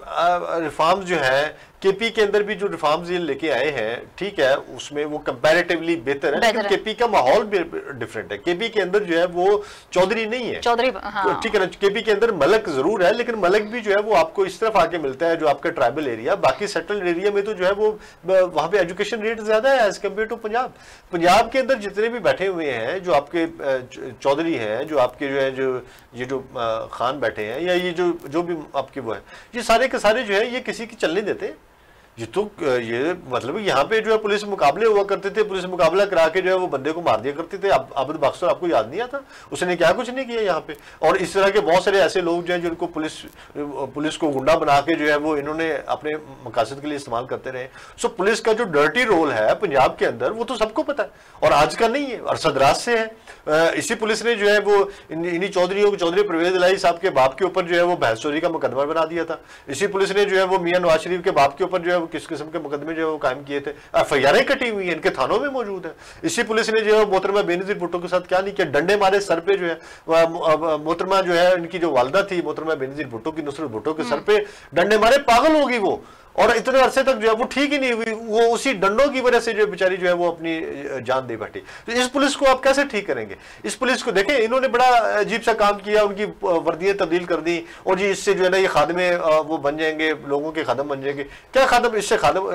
रिफॉर्म्स जो है KP के अंदर भी जो रिफॉर्म्स ये लेके आए हैं, ठीक है, उसमें वो कंपैरेटिवली बेहतर है, लेकिन KP का माहौल भी डिफरेंट है। KP के अंदर जो है वो चौधरी नहीं है, चौधरी, हाँ। ठीक है ना, KP के अंदर मलक जरूर है, लेकिन मलक भी जो है वो आपको इस तरफ आके मिलता है जो आपका ट्राइबल एरिया, बाकी सेटल्ड एरिया में तो जो है वो वहां पे एजुकेशन रेट ज्यादा है as compare to Punjab. Punjab के अंदर जितने भी बैठे हुए हैं जो आपके चौधरी हैं, जो आपके जो है ये जो खान बैठे हैं या ये जो भी आपके वो है, ये सारे के सारे जो है ये किसी की चलने देते। ये मतलब यहाँ पे जो है पुलिस मुकाबले हुआ करते थे, पुलिस मुकाबला करा के जो है वो बंदे को मार दिया करते थे। आबिद बख्तर आपको याद नहीं आता, उसने क्या कुछ नहीं किया यहाँ पे। और इस तरह के बहुत सारे ऐसे लोग जो हैं जिनको पुलिस को गुंडा बना के जो है वो इन्होंने अपने मकासद के लिए इस्तेमाल करते रहे। सो पुलिस का जो डर्टी रोल है पंजाब के अंदर वो तो सबको पता है और आज का नहीं है, अरसद राज से है। इसी पुलिस ने जो है वो इन्हीं चौधरियों को, चौधरी परवेज इलाही साहब के बाप के ऊपर जो है वो भैंस चोरी का मुकदमा बना दिया था। इसी पुलिस ने जो है वो मियां नवाज शरीफ के बाप के ऊपर जो है किस किस्म के मुकदमे जो है वो कायम किए थे, FIR कटी हुई है, इनके थानों में मौजूद है। इसी पुलिस ने जो है मोहतरमा बेनज़ीर भुट्टो के साथ क्या नहीं किया, डंडे मारे सर पे जो है मोहतरमा जो है इनकी जो वालदा थी मोहतरमा बेनज़ीर भुट्टो की, नुसरत भुट्टो के सर पे डंडे मारे, पागल होगी वो। और इतने अरसे तक जो है वो ठीक ही नहीं हुई, वो उसी डंडों की वजह से जो बेचारी जो है वो अपनी जान दे बैठी। तो इस पुलिस को आप कैसे ठीक करेंगे? इस पुलिस को देखें, इन्होंने बड़ा अजीब सा काम किया, उनकी वर्दियां तब्दील कर दी और जी इससे जो है ना ये खादमे वो बन जाएंगे, लोगों के खादम बन जाएंगे। क्या खादम, इससे खादम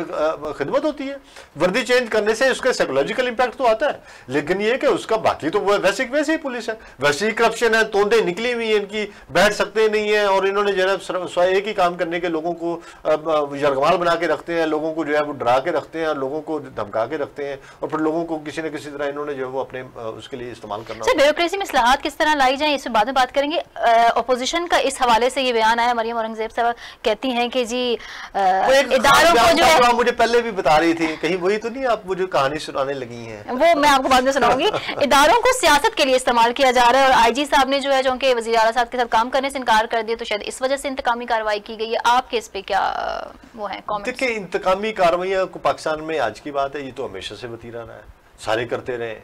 खिदमत होती है? वर्दी चेंज करने से उसका साइकोलॉजिकल इंपैक्ट तो आता है, लेकिन ये कि उसका बाकी तो वो वैसे ही पुलिस है, वैसे ही करप्शन है, तोंदे निकली हुई है इनकी, बैठ सकते नहीं है। और इन्होंने जो है एक ही काम करने के लोगों को यरगमाल बना के रखते हैं, लोगों को जो है वो डरा के रखते हैं, लोगों को धमका के रखते हैं और फिर लोगों को किसी न किसी तरह इन्होंने जो है वो अपने उसके लिए इस्तेमाल करना। ब्यूरोक्रेसी में इस्लाहात किस तरह लाई जाए, इस बाद में बात करेंगे। अपोजिशन का इस हवाले से ये बयान आया, मरियम औरंगजेब साहब कहती हैं कि जी इदारों को जो है, मुझे पहले भी बता रही थी, कहीं वही तो नहीं आप मुझे कहानी सुनाने लगी हैं? वो मैं आपको बाद में सुनाऊंगी। इदारों को सियासत के लिए इस्तेमाल किया जा रहा है और आईजी साहब ने जो है जो उनके वज़ीर आला साहब के साथ काम करने से इनकार कर दिया, तो शायद इस वजह से इंतकामी कार्रवाई की गई है। आपके इस पे क्या वो है कमेंट्स? देखिए, इंतकामी कार्रवाइयाँ को पाकिस्तान में आज की बात है, ये तो हमेशा से बती रहा है, सारे करते रहे।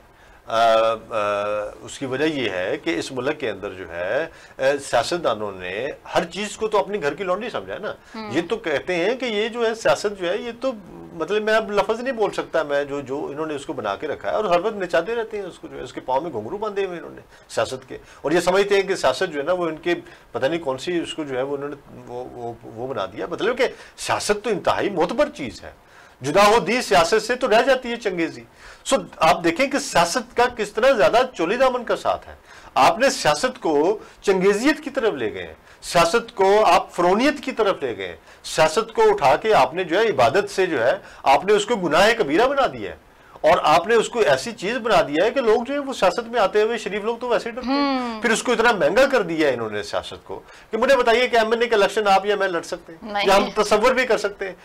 उसकी वजह ये है कि इस मुल्क के अंदर जो है सियासतदानों ने हर चीज को तो अपनी घर की लौंडी समझा है ना। ये तो कहते हैं कि ये जो है सियासत जो है, ये तो मतलब मैं अब लफ्ज नहीं बोल सकता मैं, जो इन्होंने उसको बना के रखा है और हर वक्त नचाते रहते हैं उसको, जो है उसके पाँव में घुंघरू बांधे हुए इन्होंने सियासत के, और ये समझते हैं कि सियासत जो है ना वो इनके पता नहीं कौन सी उसको जो है वो उन्होंने वो बना दिया। मतलब कि सियासत तो इंतहाई मोतबर चीज है, जुदा हो दी सियासत से तो रह जाती है चंगेजी। सो आप देखें कि सियासत का किस तरह ज्यादा चोली दामन का साथ है। आपने सियासत को चंगेजियत की तरफ ले गए, सियासत को आप फरोनियत की तरफ ले गए, सियासत को उठा के आपने जो है इबादत से जो है आपने उसको गुनाह कबीरा बना दिया है और आपने उसको ऐसी चीज बना दिया है कि लोग जो है वो सियासत में आते हुए शरीफ लोग तो वैसे ही डरते हैं। फिर उसको इतना महंगा कर दिया है इन्होंने सियासत को कि मुझे बताइए कि एमएनए का इलेक्शन आप या मैं लड़ सकते हैं, या हम तसव्वुर भी कर सकते हैं?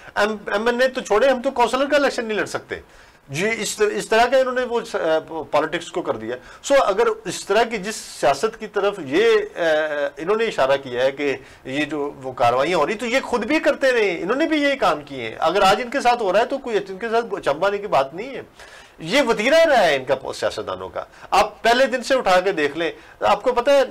एमएनए तो छोड़े, हम तो काउंसलर का इलेक्शन नहीं लड़ सकते जी। इस तरह का इन्होंने वो पॉलिटिक्स को कर दिया। सो अगर इस तरह की जिस सियासत की तरफ ये इन्होंने इशारा किया है कि ये जो वो कार्रवाइयाँ हो रही, तो ये खुद भी करते रहे, इन्होंने भी यही काम किए हैं। अगर आज इनके साथ हो रहा है तो कोई इनके साथ चंबाने की बात नहीं है, ये वतीरा रहा है इनका सियासतदानों का। आप पहले दिन से उठा के देख लें, आपको पता है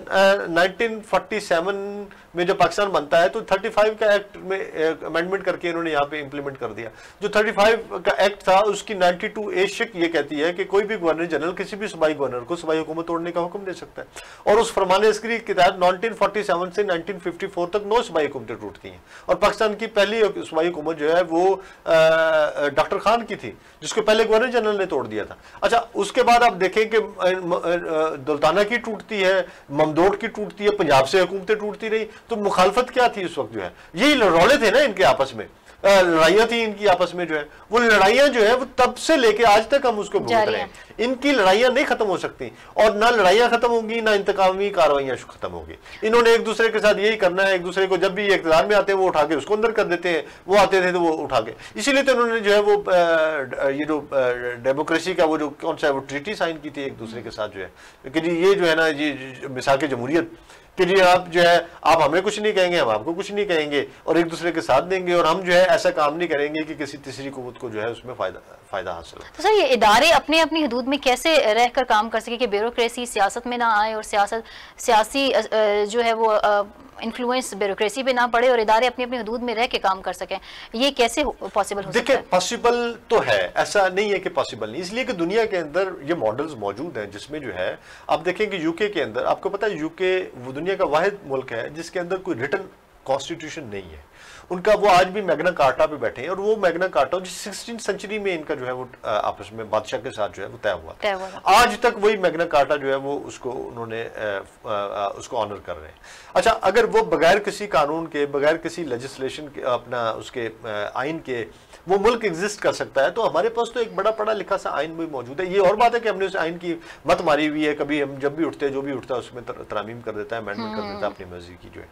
1947 में जब पाकिस्तान बनता है तो 35 का एक्ट में अमेंडमेंट करके इन्होंने यहाँ पे इंप्लीमेंट कर दिया। जो 35 का एक्ट था उसकी 92A शिक ये कहती है कि कोई भी गवर्नर जनरल किसी भी सूबाई गवर्नर को सूबाई हुकूमत तोड़ने का हुक्म दे सकता है। और उस फरमान अस्करी के तहत 1947 से 1954 तक 9 सूबाई हुकूमतें टूटती हैं और पाकिस्तान की पहली सूबाई हुकूमत जो है वो डॉक्टर खान की थी, जिसको पहले गवर्नर जनरल ने तोड़ दिया था। अच्छा, उसके बाद आप देखें कि दुल्ताना की टूटती है, ममदोट की टूटती है, पंजाब से हुकूमतें टूटती रही। तो मुखालफत क्या थी उस वक्त? जो है यही रौले थे ना इनके आपस में, लड़ाइयां थी इनकी आपस में, जो है वो लड़ाइयां जो है वो तब से लेके आज तक हम उसको भुगत रहे हैं। इनकी लड़ाइयां नहीं खत्म हो सकती और ना लड़ाइयां खत्म होंगी ना इंतकामी कार्रवाइयां खत्म होगी। इन्होंने एक दूसरे के साथ यही करना है, एक दूसरे को जब भी इक़्तिदार में आते हैं वो उठा के उसको अंदर कर देते हैं, वो आते थे तो वो उठा के। इसीलिए तो इन्होंने जो है वो ये जो डेमोक्रेसी का वो जो कौन सा वो ट्रीटी साइन की थी एक दूसरे के साथ, जो है कि जी ये जो है ना जी मिसाक जमहूरियत कि जी आप जो है आप हमें कुछ नहीं कहेंगे, हम आपको कुछ नहीं कहेंगे और एक दूसरे के साथ देंगे, और हम जो है ऐसा काम नहीं करेंगे कि किसी तीसरी कुव्वत को जो है उसमें फायदा हासिल हो। तो सर ये इदारे अपने अपनी हदूद में कैसे रहकर काम कर सके कि ब्यूरोक्रेसी सियासत में ना आए और सियासी जो है वो इन्फ्लुएंस ब्यूरोक्रेसी पे ना पड़े और इदारे अपनी अपनी हदूद में रह के काम कर सकें? ये कैसे पॉसिबल हो सकता है? देखिए, पॉसिबल तो है, ऐसा नहीं है कि पॉसिबल नहीं, इसलिए कि दुनिया के अंदर ये मॉडल्स मौजूद हैं जिसमें जो है आप देखें कि यूके के अंदर, आपको पता है यूके वो दुनिया का वाहिद मुल्क है जिसके अंदर कोई रिटन कॉन्स्टिट्यूशन नहीं है उनका। वो आज भी मैग्ना कार्टा पे बैठे हैं और वो मैग्ना कार्टा जो 16वीं सेंचुरी में इनका जो है वो आपस में बादशाह के साथ जो है वो तय हुआ आज तक वही मैग्ना कार्टा जो है वो उसको उन्होंने उसको ऑनर कर रहे हैं। अच्छा, अगर वो बगैर किसी कानून के, बगैर किसी लेजिस्लेशन के, अपना उसके आइन के वो मुल्क एग्जिस्ट कर सकता है, तो हमारे पास तो एक बड़ा पढ़ा लिखा सा आइन भी मौजूद है। ये और बात है कि हमने उस आइन की मत मारी हुई है, कभी हम जब भी उठते हैं जो भी उठता है उसमें तरामीम कर देता है, अमेंडमेंट कर देता है अपनी मर्जी की जो है।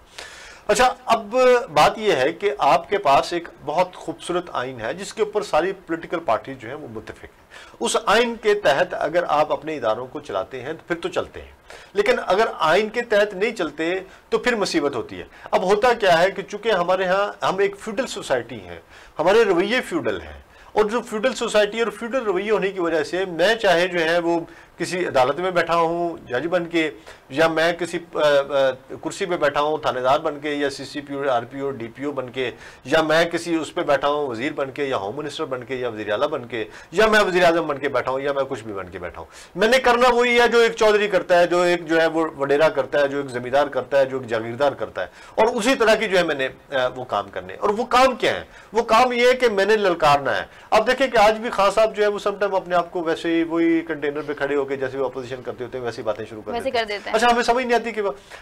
अच्छा, अब बात यह है कि आपके पास एक बहुत खूबसूरत आइन है जिसके ऊपर सारी पॉलिटिकल पार्टी जो है वो मुत्तफिक है। उस आइन के तहत अगर आप अपने इदारों को चलाते हैं तो फिर तो चलते हैं, लेकिन अगर आइन के तहत नहीं चलते तो फिर मुसीबत होती है। अब होता क्या है कि चूंकि हमारे यहाँ हम एक फ्यूडल सोसाइटी हैं, हमारे रवैये फ्यूडल हैं, और जो फ्यूडल सोसाइटी और फ्यूडल रवैये होने की वजह से मैं चाहे जो है वो किसी अदालत में बैठा हूँ जज बन के, या मैं किसी कुर्सी पे बैठा हूँ थानेदार बन के, या CCPO RPO DPO बन के, या मैं किसी उस पर बैठा हूँ वजीर बन के, या होम मिनिस्टर बन के, या वज़ीर आला बन के, या मैं वज़ीर आज़म बन के बैठा हूँ, या मैं कुछ भी बन के बैठा हूँ। मैंने करना वही है जो एक चौधरी करता है, जो एक जो है वो वडेरा करता है, जो एक जमींदार करता है, जो एक जागीरदार करता है, और उसी तरह की जो है मैंने वो काम करने। और वो काम क्या है? वो काम ये है कि मैंने ललकारना है। अब देखिए कि आज भी खान साहब जो है वो समटाइम अपने आप को वैसे ही वही कंटेनर पे खड़े होकर जैसे वो अपोजिशन करते होते हैं वैसी बातें शुरू कर देते हैं। अच्छा, हमें समझ नहीं आती कि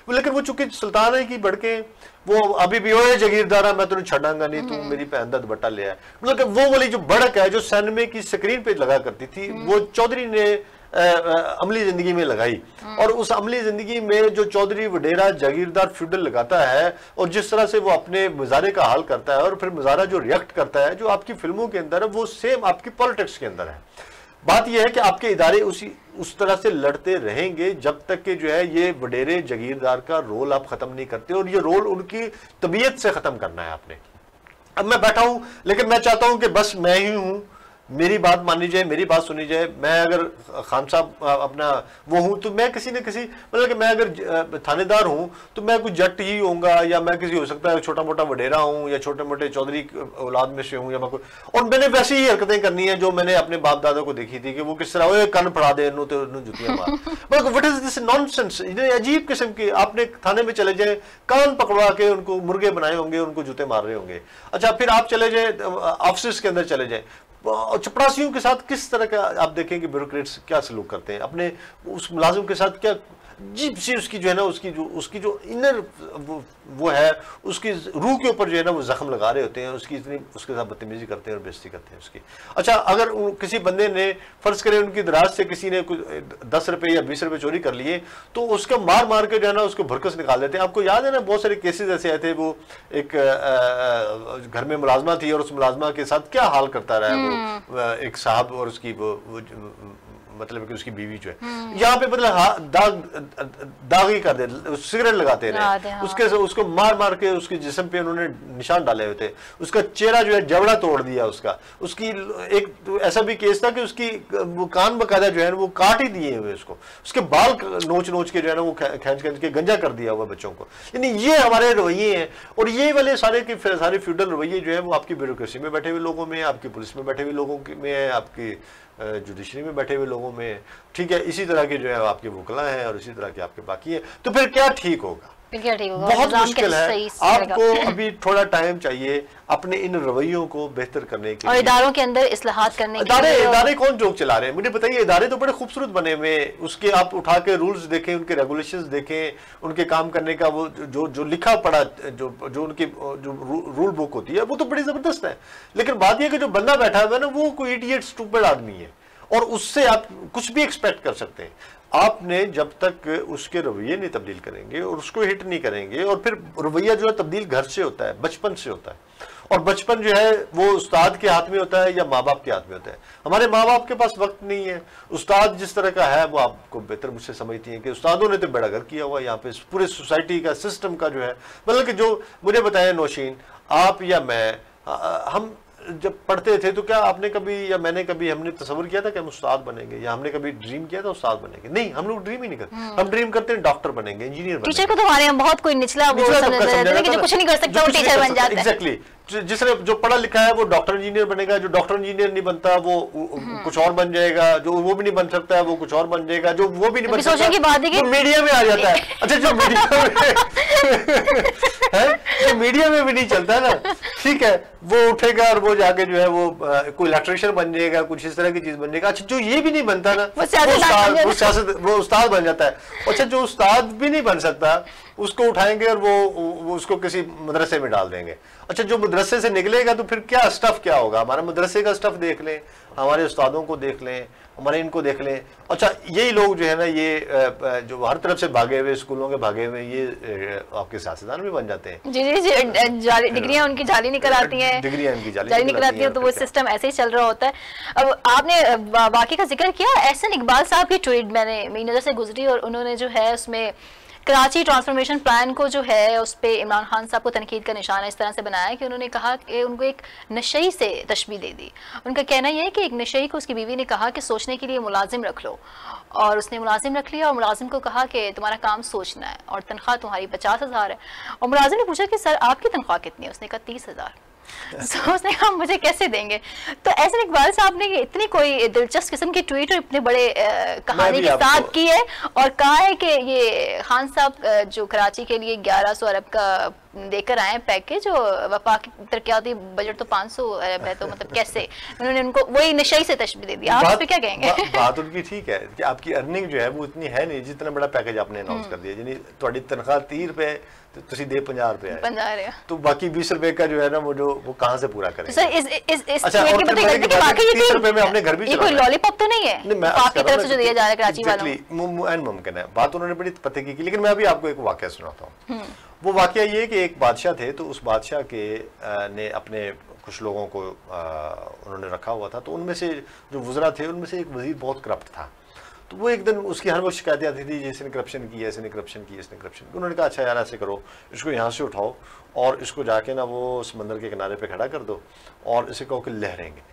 लेकिन वो चूंकि सुल्तान है की बढ़के वो अभी भी ओए जगीरदारा मैं तुम्हें छड़ांगा नहीं, तू मेरी भैन दा दुपट्टा ले आया। मतलब वो वाली जो बढ़क है जो सिनेमा की स्क्रीन पे लगा करती थी, वो चौधरी ने अमली जिंदगी में लगाई। और उस अमली जिंदगी में जो चौधरी वडेरा जागीरदार फ्यूडल लगाता है और जिस तरह से वो अपने मुजारे का हाल करता है और फिर मुजारा जो रिएक्ट करता है जो आपकी फिल्मों के अंदर है वो सेम आपकी पॉलिटिक्स के अंदर है। बात यह है कि आपके इदारे उस तरह से लड़ते रहेंगे जब तक कि जो है ये वडेरे जागीरदार का रोल आप खत्म नहीं करते, और ये रोल उनकी तबीयत से खत्म करना है आपने। अब मैं बैठा हूं लेकिन मैं चाहता हूं कि बस मैं ही हूं, मेरी बात मानी जाए, मेरी बात सुनी जाए। मैं अगर खान साहब अपना वो हूं तो मैं किसी न किसी मतलब कि मैं अगर थानेदार हूं तो मैं कुछ जट ही होऊंगा, या मैं किसी हो सकता है छोटा मोटा वडेरा हूं, या छोटे मोटे चौधरी औलाद में से हूं, या मैं कोई, और मैंने वैसी ही हरकतें करनी है जो मैंने अपने बाप दादा को देखी थी कि वो किस तरह कान फड़ा दे तो जुतियां मार। मतलब व्हाट इज दिस नॉनसेंस, अजीब किस्म की। आपने थाने में चले जाए, कान पकड़वा के उनको मुर्गे बनाए होंगे, उनको जूते मार रहे होंगे। अच्छा, फिर आप चले जाए ऑफिस के अंदर चले जाए, चपरासियों के साथ किस तरह का आप देखेंगे ब्यूरोक्रेट्स क्या सलूक करते हैं, अपने उस मुलाजिम के साथ क्या जीप सी उसकी जो है ना उसकी जो इनर वो है उसकी रूह के ऊपर जो है ना वो जख्म लगा रहे होते हैं, उसकी इतनी उसके साथ बदतमीजी करते हैं और बेइज्जती करते हैं उसकी। अच्छा, अगर किसी बंदे ने फर्ज करें उनकी दराज से किसी ने कुछ 10 रुपए या 20 रुपए चोरी कर लिए तो उसका मार मार के जो है ना उसको भरकस निकाल देते हैं। आपको याद है ना बहुत सारे केसेस ऐसे आए थे, वो एक घर में मुलाजमा थी और उस मुलाजमा के साथ क्या हाल करता रहा है वो एक साहब और उसकी वो मतलब कि उसकी बीवी जो है यहाँ पे मतलब दागी कर दे, सिगरेट लगाते रहे, उसके उसको मार मार के उसके जिस्म पे उन्होंने निशान डाले हुए थे, उसका चेहरा जो है जबड़ा तोड़ दिया उसका। उसकी एक तो ऐसा भी केस था कि उसकी वो कान बकायदा जो है वो काट ही दिए हुए उसको, उसके बाल नोच नोच के जो है ना वो खींच खींच के गंजा कर दिया हुआ बच्चों को। यानी ये हमारे रवैये हैं, और ये वाले सारे फ्यूडल रवैये जो है वो आपकी ब्यूरोक्रेसी में बैठे हुए लोगों में, आपकी पुलिस में बैठे हुए लोगों में है, आपकी जुडिशरी में बैठे हुए लोगों में, ठीक है, इसी तरह के जो है आपके वकला हैं और इसी तरह के आपके बाकी है। तो फिर क्या ठीक होगा? बहुत मुश्किल है। आपको अभी थोड़ा टाइम चाहिए अपने इन रवैयों को बेहतर करने के और इदारों के अंदर इस्लाहात करने के लिए। इदारे कौन जोक चला रहे हैं मुझे बताइए? इदारे तो बड़े खूबसूरत बने हुए, उसके आप उठा के रूल्स देखें, उनके रेगुलेशंस देखें, उनके काम करने का वो जो लिखा पड़ा जो उनकी जो रूल बुक होती है वो तो बड़ी जबरदस्त है। लेकिन बात यह कि जो बंदा बैठा हुआ है ना वो कोई इडियट स्टूपिड आदमी है और उससे आप कुछ भी एक्सपेक्ट कर सकते हैं। आपने जब तक उसके रवैये नहीं तब्दील करेंगे और उसको हिट नहीं करेंगे, और फिर रवैया जो है तब्दील घर से होता है, बचपन से होता है, और बचपन जो है वो उस्ताद के हाथ में होता है या माँ बाप के हाथ में होता है। हमारे माँ बाप के पास वक्त नहीं है। उस्ताद जिस तरह का है वो आपको बेहतर मुझसे समझती हैं कि उस्तादों ने तो बड़ा घर किया हुआ है यहाँ पे पूरे सोसाइटी का सिस्टम का जो है। मतलब कि जो मुझे बताया नौशीन, आप या मैं, हम जब पढ़ते थे तो क्या आपने कभी या मैंने कभी हमने तस्वीर किया था कि हम उस्ताद बनेंगे, या हमने कभी ड्रीम किया था उस्ताद बनेंगे? नहीं, हम लोग ड्रीम ही नहीं करते। हम ड्रीम करते हैं डॉक्टर बनेंगे, इंजीनियर बनेंगे। टीचर को तो हमारे यहाँ बहुत कोई निचला वो जो कुछ नहीं कर सकता वो टीचर बन जाता है। एग्जैक्टली, जिसने जो पढ़ा लिखा है वो डॉक्टर इंजीनियर बनेगा, जो डॉक्टर इंजीनियर नहीं बनता वो कुछ और बन जाएगा, जो वो भी नहीं बन सकता है वो कुछ और बन जाएगा, जो वो भी नहीं बन सकता वो मीडिया में आ जाता है। अच्छा, जो मीडिया में है, जो मीडिया में भी नहीं चलता है ना, ठीक है, वो उठेगा और वो जाके जो है वो कोई इलेक्ट्रिशियन बन जाएगा, कुछ इस तरह की चीज बन जाएगा। अच्छा, जो ये भी नहीं बनता ना वो उस्ताद बन जाता है। अच्छा, जो उस्ताद भी नहीं बन सकता उसको उठाएंगे और वो उसको किसी मदरसे में डाल देंगे। अच्छा, जो मदरसे से निकलेगा तो फिर क्या स्टफ क्या होगा? हमारे मदरसे का स्टफ देख लें, हमारे उस्तादों को देख लें, हमारे इनको देख लें। अच्छा, यही लोग जो है ना ये जो हर तरफ से भागे हुए, स्कूलों के भागे हुए, ये आपके सियासतदान भी बन जाते हैं। जी जी, डिग्रियां उनकी जाली निकल आती हैं, डिग्रियां इनकी जाली निकल आती है, तो वो सिस्टम ऐसे ही चल रहा होता है। अब आपने वाकई का जिक्र किया, एहसन इकबाल साहब की ट्वीट मेरी नज़र से गुजरी और उन्होंने जो है उसमें कराची ट्रांसफॉर्मेशन प्लान को जो है उस पर इमरान खान साहब को तनकीद का निशाना इस तरह से बनाया कि उन्होंने कहा कि उनको एक नशई से तशबीह दे दी। उनका कहना यह है कि एक नशई को उसकी बीवी ने कहा कि सोचने के लिए मुलाजिम रख लो, और उसने मुलाजिम रख लिया और मुलाजिम को कहा कि तुम्हारा काम सोचना है और तनख्वाह तुम्हारी 50,000 है। और मुलाजिम ने पूछा कि सर आपकी तनख्वाह कितनी है? उसने कहा 30,000। तो उसने कहा मुझे कैसे देंगे? तो ऐसे इकबाल साहब ने इतनी कोई दिलचस्प किस्म की ट्वीट और इतने बड़े कहानी के साथ की है और कहा है कि ये खान साहब जो कराची के लिए 1100 अरब का देकर आए पैकेज, और वफाकी तरक्याती बजट तो 500 अरब है, तो मतलब कैसे उन्होंने उनको वही नशई से तशबीह दे दी। आप इस पे क्या कहेंगे? बात उनकी ठीक है कि आपकी अर्निंग जो है वो इतनी है नहीं जितना बड़ा पैकेज आपने अनाउंस कर दिया। यानी थोड़ी तनख्वाह 30 रुपए तो तुसी दे 50 रुपए है, 50 रुपए, तो बाकी 20 रुपए का जो है ना वो कहाँ से पूरा करेंगे? सर इस अच्छा, और फिर मैंने कि बाकी 30 रुपए में अपने घर भी ये कोई लॉलीपॉप तो नहीं है आपकी तरफ से जो दिया जा रहा है कराची वालों? मुमकिन है, बात उन्होंने बड़ी पते की। लेकिन मैं अभी आपको एक वाकया सुनाता हूँ। वो वाकया ये कि एक बादशाह थे, तो उस बादशाह के ने अपने कुछ लोगों को उन्होंने रखा हुआ था, तो उनमें से जो वज़रा थे उनमें से एक वज़ीर बहुत करप्ट था। तो वो एक दिन उसकी हर वक्त शिकायतें आती थी, इसने करप्शन की है, इसने करप्शन की है, इसने करप्शन की। उन्होंने कहा अच्छा यार ऐसे करो, इसको यहाँ से उठाओ और इसको जाके ना वो समंदर के किनारे पे खड़ा कर दो और इसे कहो कि लहरें गिने।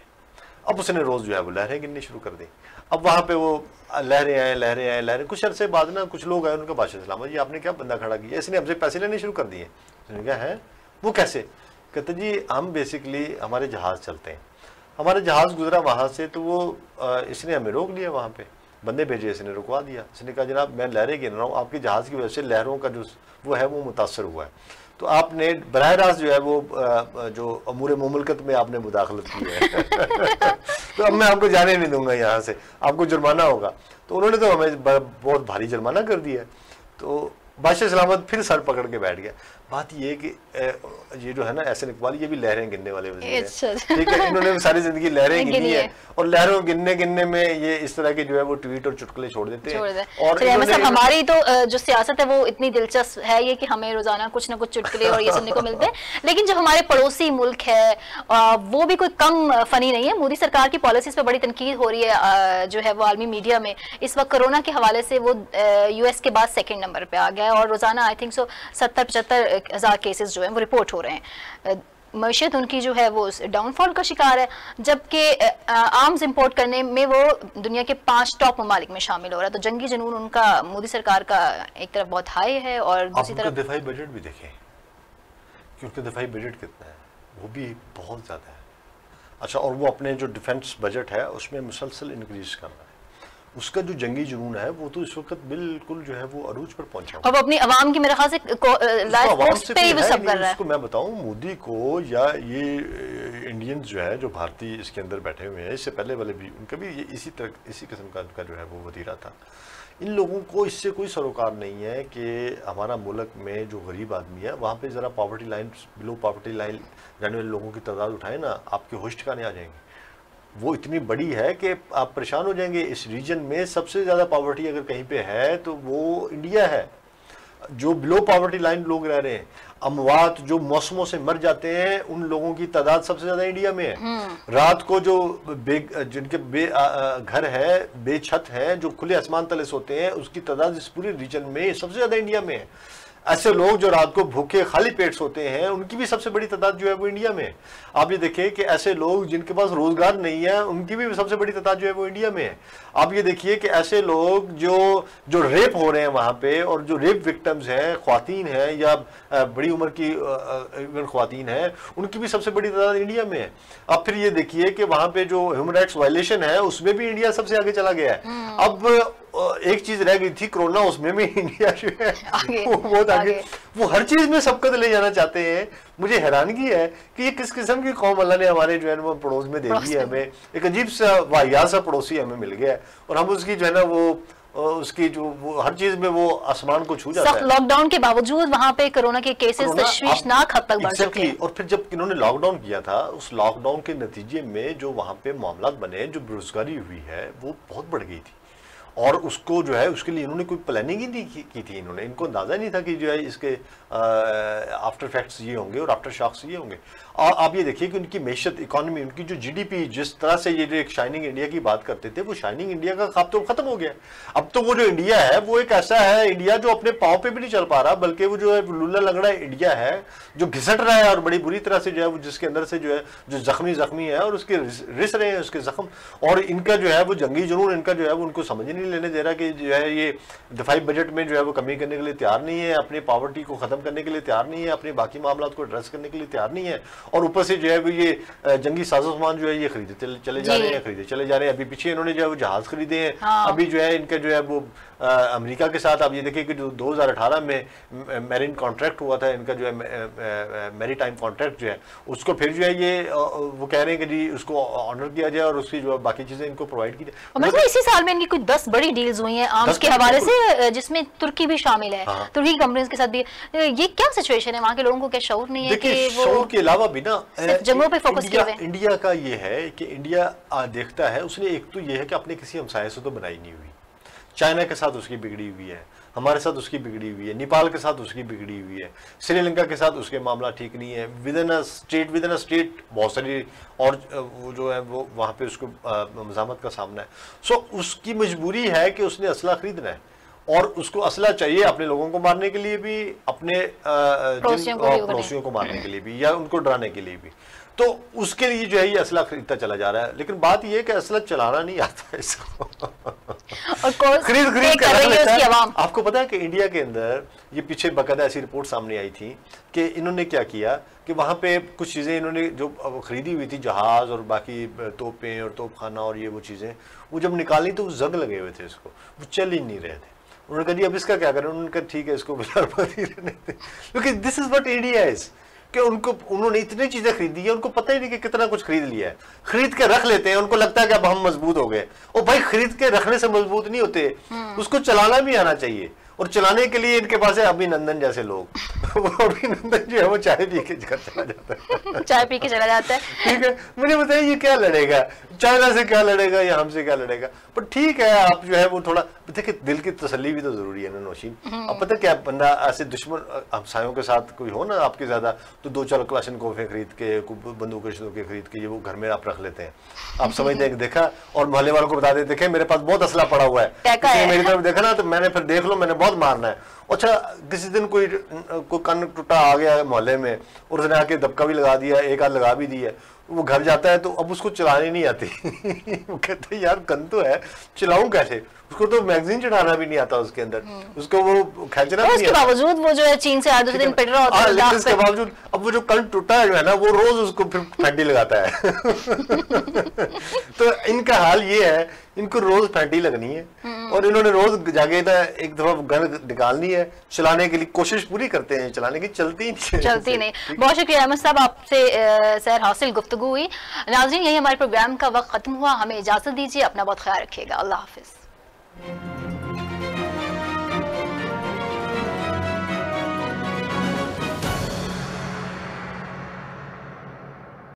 अब उसने रोज़ जो है वो लहरें गिननी शुरू कर दी। अब वहाँ पे वो लहरें आए, लहरें आए, लहरें। कुछ अरसे बाद ना कुछ लोग आए, उनका बादशाह सलाम जी आपने क्या बंदा खड़ा किया? इसने हमसे पैसे लेने शुरू कर दिए। उसने कहा है वो कैसे? कहते जी हम बेसिकली हमारे जहाज़ चलते हैं, हमारे जहाज़ गुजरा वहाँ से, तो वो इसने हमें रोक लिया, वहाँ पे बंदे भेजे, इसने रुकवा दिया। इसने कहा जनाब मैं लहरें गिन रहा हूँ, आपके जहाज़ की वजह से लहरों का जो वो है वो मुतासर हुआ है, तो आपने बराह रास्त जो है वो जो अमूर मुमलकत में आपने मुदाखलत की है तो अब मैं आपको जाने नहीं दूंगा यहाँ से, आपको जुर्माना होगा। तो उन्होंने तो हमें बहुत भारी जुर्माना कर दिया। तो बादशाह सलामत फिर सर पकड़ के बैठ गया। बात ये है कि ये जो है ना एहसन इकबाल, ये भी लहरें गिनने वाले वज़ीर हैं, ठीक है। इन्होंने सारी जिंदगी लहरें गिनी है और लहरों गिनने में ये इस तरह के जो है वो ट्वीट और चुटकुले छोड़ देते हैं। और मतलब हमारी तो जो सियासत है वो इतनी दिलचस्प है ये कि हमें रोजाना कुछ ना कुछ चुटकुले और ये सुनने को मिलते हैं, लेकिन जो हमारे पड़ोसी मुल्क है वो भी कोई कम फनी नहीं है। मोदी सरकार की पॉलिसीज पे बड़ी तनकीद हो रही है जो है वो आलमी मीडिया में। इस वक्त कोरोना के हवाले से वो US के बाद 2nd नंबर पे आ गया है और रोजाना आई थिंक 70-75 हज़ार केसेस जो हैं वो रिपोर्ट हो रहे हैं। मईशत उनकी जो है वो डाउनफॉल का शिकार है, जबकि आर्म्स इंपोर्ट करने में वो दुनिया के 5 टॉप ममालिक में शामिल हो रहा है। तो जंगी जुनून उनका मोदी सरकार का एक तरफ बहुत हाई है और दूसरी तरफ दिफाई बजट भी देखें कि उनका दिफाई बजट कितना है, वो भी बहुत ज़्यादा है। अच्छा, और वो अपने जो डिफेंस बजट है उसमें मुसलसल इंक्रीज कर रहा है। उसका जो जंगी जुनून है वो तो इस वक्त बिल्कुल जो है वो अरूज पर पहुंचा और अपनी आवाम की मेरे ख्याल से लाइफ पोस्ट पे ही वो सब कर रहा है। उसको मैं बताऊं, मोदी को या ये इंडियंस जो है जो भारतीय इसके अंदर बैठे हुए हैं, इससे पहले वाले भी उनका भी ये इसी किस्म का जो है वो वतीरा था। इन लोगों को इससे कोई सरोकार नहीं है कि हमारा मुल्क में जो गरीब आदमी है वहाँ पे ज़रा poverty line, below poverty line रहने वाले लोगों की तादाद उठाए ना, आपके होश ठिकाने आ जाएंगे। वो इतनी बड़ी है कि आप परेशान हो जाएंगे। इस रीजन में सबसे ज़्यादा पॉवर्टी अगर कहीं पे है तो वो इंडिया है। जो बिलो पॉवर्टी लाइन लोग रह रहे हैं, अमवात जो मौसमों से मर जाते हैं, उन लोगों की तादाद सबसे ज़्यादा इंडिया में है। रात को जो जिनके घर है, बेछत है, जो खुले आसमान तले सोते हैं, उसकी तादाद इस पूरे रीजन में सबसे ज़्यादा इंडिया में है। ऐसे लोग जो रात को भूखे खाली पेट सोते हैं, उनकी भी सबसे बड़ी तादाद जो है वो इंडिया में है। आप ये देखिए कि ऐसे लोग जिनके पास रोजगार नहीं है, उनकी भी सबसे बड़ी तादाद जो है वो इंडिया में है। आप ये देखिए कि ऐसे लोग जो रेप हो रहे हैं वहाँ पे, और जो रेप विक्टिम्स हैं, ख्वातीन हैं या बड़ी उम्र की ख्वातीन हैं, उनकी भी सबसे बड़ी तादाद इंडिया में है। अब फिर ये देखिए कि वहाँ पे जो ह्यूमन राइट्स वायलेशन है उसमें भी इंडिया सबसे आगे चला गया है। अब एक चीज रह गई थी कोरोना, उसमें भी इंडिया जो है वो बहुत आगे। वो हर चीज में सबकत ले जाना चाहते हैं। मुझे हैरानगी है कि ये किस किस्म की कौम अल्लाह ने हमारे जो है वो पड़ोस में दे दी है। हमें एक अजीब सा वाहियात सा पड़ोसी हमें मिल गया है और हम उसकी जो है ना वो उसकी जो वो हर चीज में वो आसमान को छू जाता है। लॉकडाउन के बावजूद वहाँ पे कोरोना के केसेस तशवीशनाक हद तक बढ़ चुके हैं। और फिर जब इन्होंने लॉकडाउन किया था, उस लॉकडाउन के नतीजे में जो वहाँ पे मामला बने, जो बेरोजगारी हुई है वो बहुत बढ़ गई थी। और उसको जो है उसके लिए इन्होंने कोई प्लानिंग ही नहीं की थी। इनको अंदाज़ा नहीं था कि जो है इसके आफ्टर फैक्ट्स ये होंगे और आफ्टर शॉक्स ये होंगे। और आप ये देखिए कि उनकी मैशत, इकॉनमी, उनकी जो जीडीपी, जिस तरह से ये जो एक शाइनिंग इंडिया की बात करते थे, वो शाइनिंग इंडिया का ख्वाब तो खत्म हो गया। अब तो वो जो इंडिया है वो एक ऐसा है इंडिया जो अपने पाँव पे भी नहीं चल पा रहा, बल्कि वो जो है लूला लगड़ा इंडिया है जो घिसट रहा है और बड़ी बुरी तरह से जो है वो, जिसके अंदर से जो है जो जख्मी है और उसके रिस रहे हैं उसके जख्म। और इनका जो है वो जंगी जुनून इनका जो है वो उनको समझ नहीं लेने दे रहा कि जो है ये दफाई बजट में जो है वो कमी करने के लिए तैयार नहीं है, अपनी पॉवर्टी को खत्म करने के लिए तैयार नहीं है, अपने बाकी मामला को एड्रेस करने के लिए तैयार नहीं है। और ऊपर से जो है वो ये जंगी साजो सामान जो है ये खरीदे चले जा रहे हैं। अभी पीछे इन्होंने जो है वो जहाज खरीदे हैं। अभी जो है इनका जो है वो अमेरिका के साथ आप ये देखिए कि जो 2018 में मैरीन कॉन्ट्रैक्ट हुआ था इनका, जो है मैरीटाइम कॉन्ट्रैक्ट जो है उसको फिर जो है ये वो कह रहे हैं कि जी उसको ऑनर किया जाए और उसकी जो बाकी चीजें इनको प्रोवाइड की जाए। मतलब इसी साल में इनकी कुछ 10 बड़ी डील्स हुई हैं आर्म्स के हवाले से, जिसमें तुर्की भी शामिल है। तुर्की कंपनीज के साथ भी। ये क्या सिचुएशन है? वहाँ के लोगों को क्या शऊर नहीं है कि वो शऊर के अलावा भी ना जम्मू पे फोकस किया हुआ है? इंडिया का ये है कि इंडिया देखता है, उसने एक तो ये है कि अपने किसी हमसाये से तो बनाई नहीं हुई। चाइना के साथ उसकी बिगड़ी हुई है, हमारे साथ उसकी बिगड़ी हुई है, नेपाल के साथ उसकी बिगड़ी हुई है, श्रीलंका के साथ उसके मामला ठीक नहीं है। विद इन अ स्टेट बहुत सारी और वो जो है वो वहाँ पे उसको मज़ामत का सामना है। सो उसकी मजबूरी है कि उसने असला खरीदना है और उसको असला चाहिए अपने लोगों को मारने के लिए भी, अपने पड़ोसियों को मारने के लिए भी, या उनको डराने के लिए भी। तो उसके लिए जो है ये असला खरीदता चला जा रहा है। लेकिन बात ये है कि असला चलाना नहीं आता इसको और खरीद कर रही है उसकी आवाम। आपको पता है कि इंडिया के अंदर ये पीछे बाकायदा ऐसी रिपोर्ट सामने आई थी कि इन्होंने क्या किया कि वहाँ पे कुछ चीज़ें इन्होंने जो खरीदी हुई थी, जहाज़ और बाकी तोपें और तोपखाना और ये वो चीज़ें, वो जब निकाली तो वो जंग लगे हुए थे, इसको वो चल ही नहीं रहे थे। उन्होंने कहा जी अब इसका क्या करें? उन्होंने कहा ठीक है इसको बर्बादी रहने दें, क्योंकि this is what India is, कि उन्होंने इतनी चीजें खरीदी है, उनको पता ही नहीं कि कितना कुछ खरीद लिया है, खरीद के रख लेते हैं, उनको लगता है कि अब हम मजबूत हो गए। ओ भाई, खरीद के रखने से मजबूत नहीं होते, उसको चलाना भी आना चाहिए। और चलाने के लिए इनके पास है अभिनंदन जैसे लोग अभिनंदन जो है वो चाय पी के चला जाता है चाय पी के चला जाता है। ठीक है, मुझे बताइए ये क्या लड़ेगा? चाइना से क्या लड़ेगा या हमसे क्या लड़ेगा? पर ठीक है, आप जो है वो थोड़ा देखिए, दिल की तसल्ली भी तो जरूरी है ना नौशीन। अब पता क्या, बंदा ऐसे दुश्मन हमसायों के साथ कोई हो ना आपके ज्यादा, तो 2-4 क्लाशनकोफ खरीद के, बंदूकें खरीद के ये वो घर में आप रख लेते हैं। आप समझते हैं देखा, और मोहल्ले वालों को बता देते देखे मेरे पास बहुत असला पड़ा हुआ है, मेरी तरफ देखा ना तो मैंने फिर देख लो मैंने बहुत मारना है। अच्छा, किसी दिन कोई कन्न टूटा आ गया मोहल्ले में और उसने आके दबका भी लगा दिया, एक आध लगा भी दिया, वो घर जाता है तो अब उसको चलाने नहीं आती वो कहते हैं यार कन तो है, चलाऊं कैसे? उसको तो मैगजीन चढ़ाना भी नहीं आता उसके अंदर, उसको वो खींचना भी नहीं आता। बावजूद वो जो है चीन से दूसरे दिन पिट रहा होता है, लेकिन इसके बावजूद अब वो जो कन टूटा है जो है ना, वो रोज उसको फिर फैंटी लगाता है तो इनका हाल ये है, इनको रोज फैंटी लगनी है और इन्होंने रोज जाके एक दफा गन निकालनी है, चलाने के लिए कोशिश पूरी करते हैं, चलाने की चलती नहीं। बहुत शुक्रिया अहमद साहब, आपसे सैर हासिल गुफ्तगू हुई। नाज़रीन, यही हमारे प्रोग्राम का वक्त खत्म हुआ, हमें इजाजत दीजिए, अपना बहुत ख्याल रखिएगा, अल्लाह हाफिज।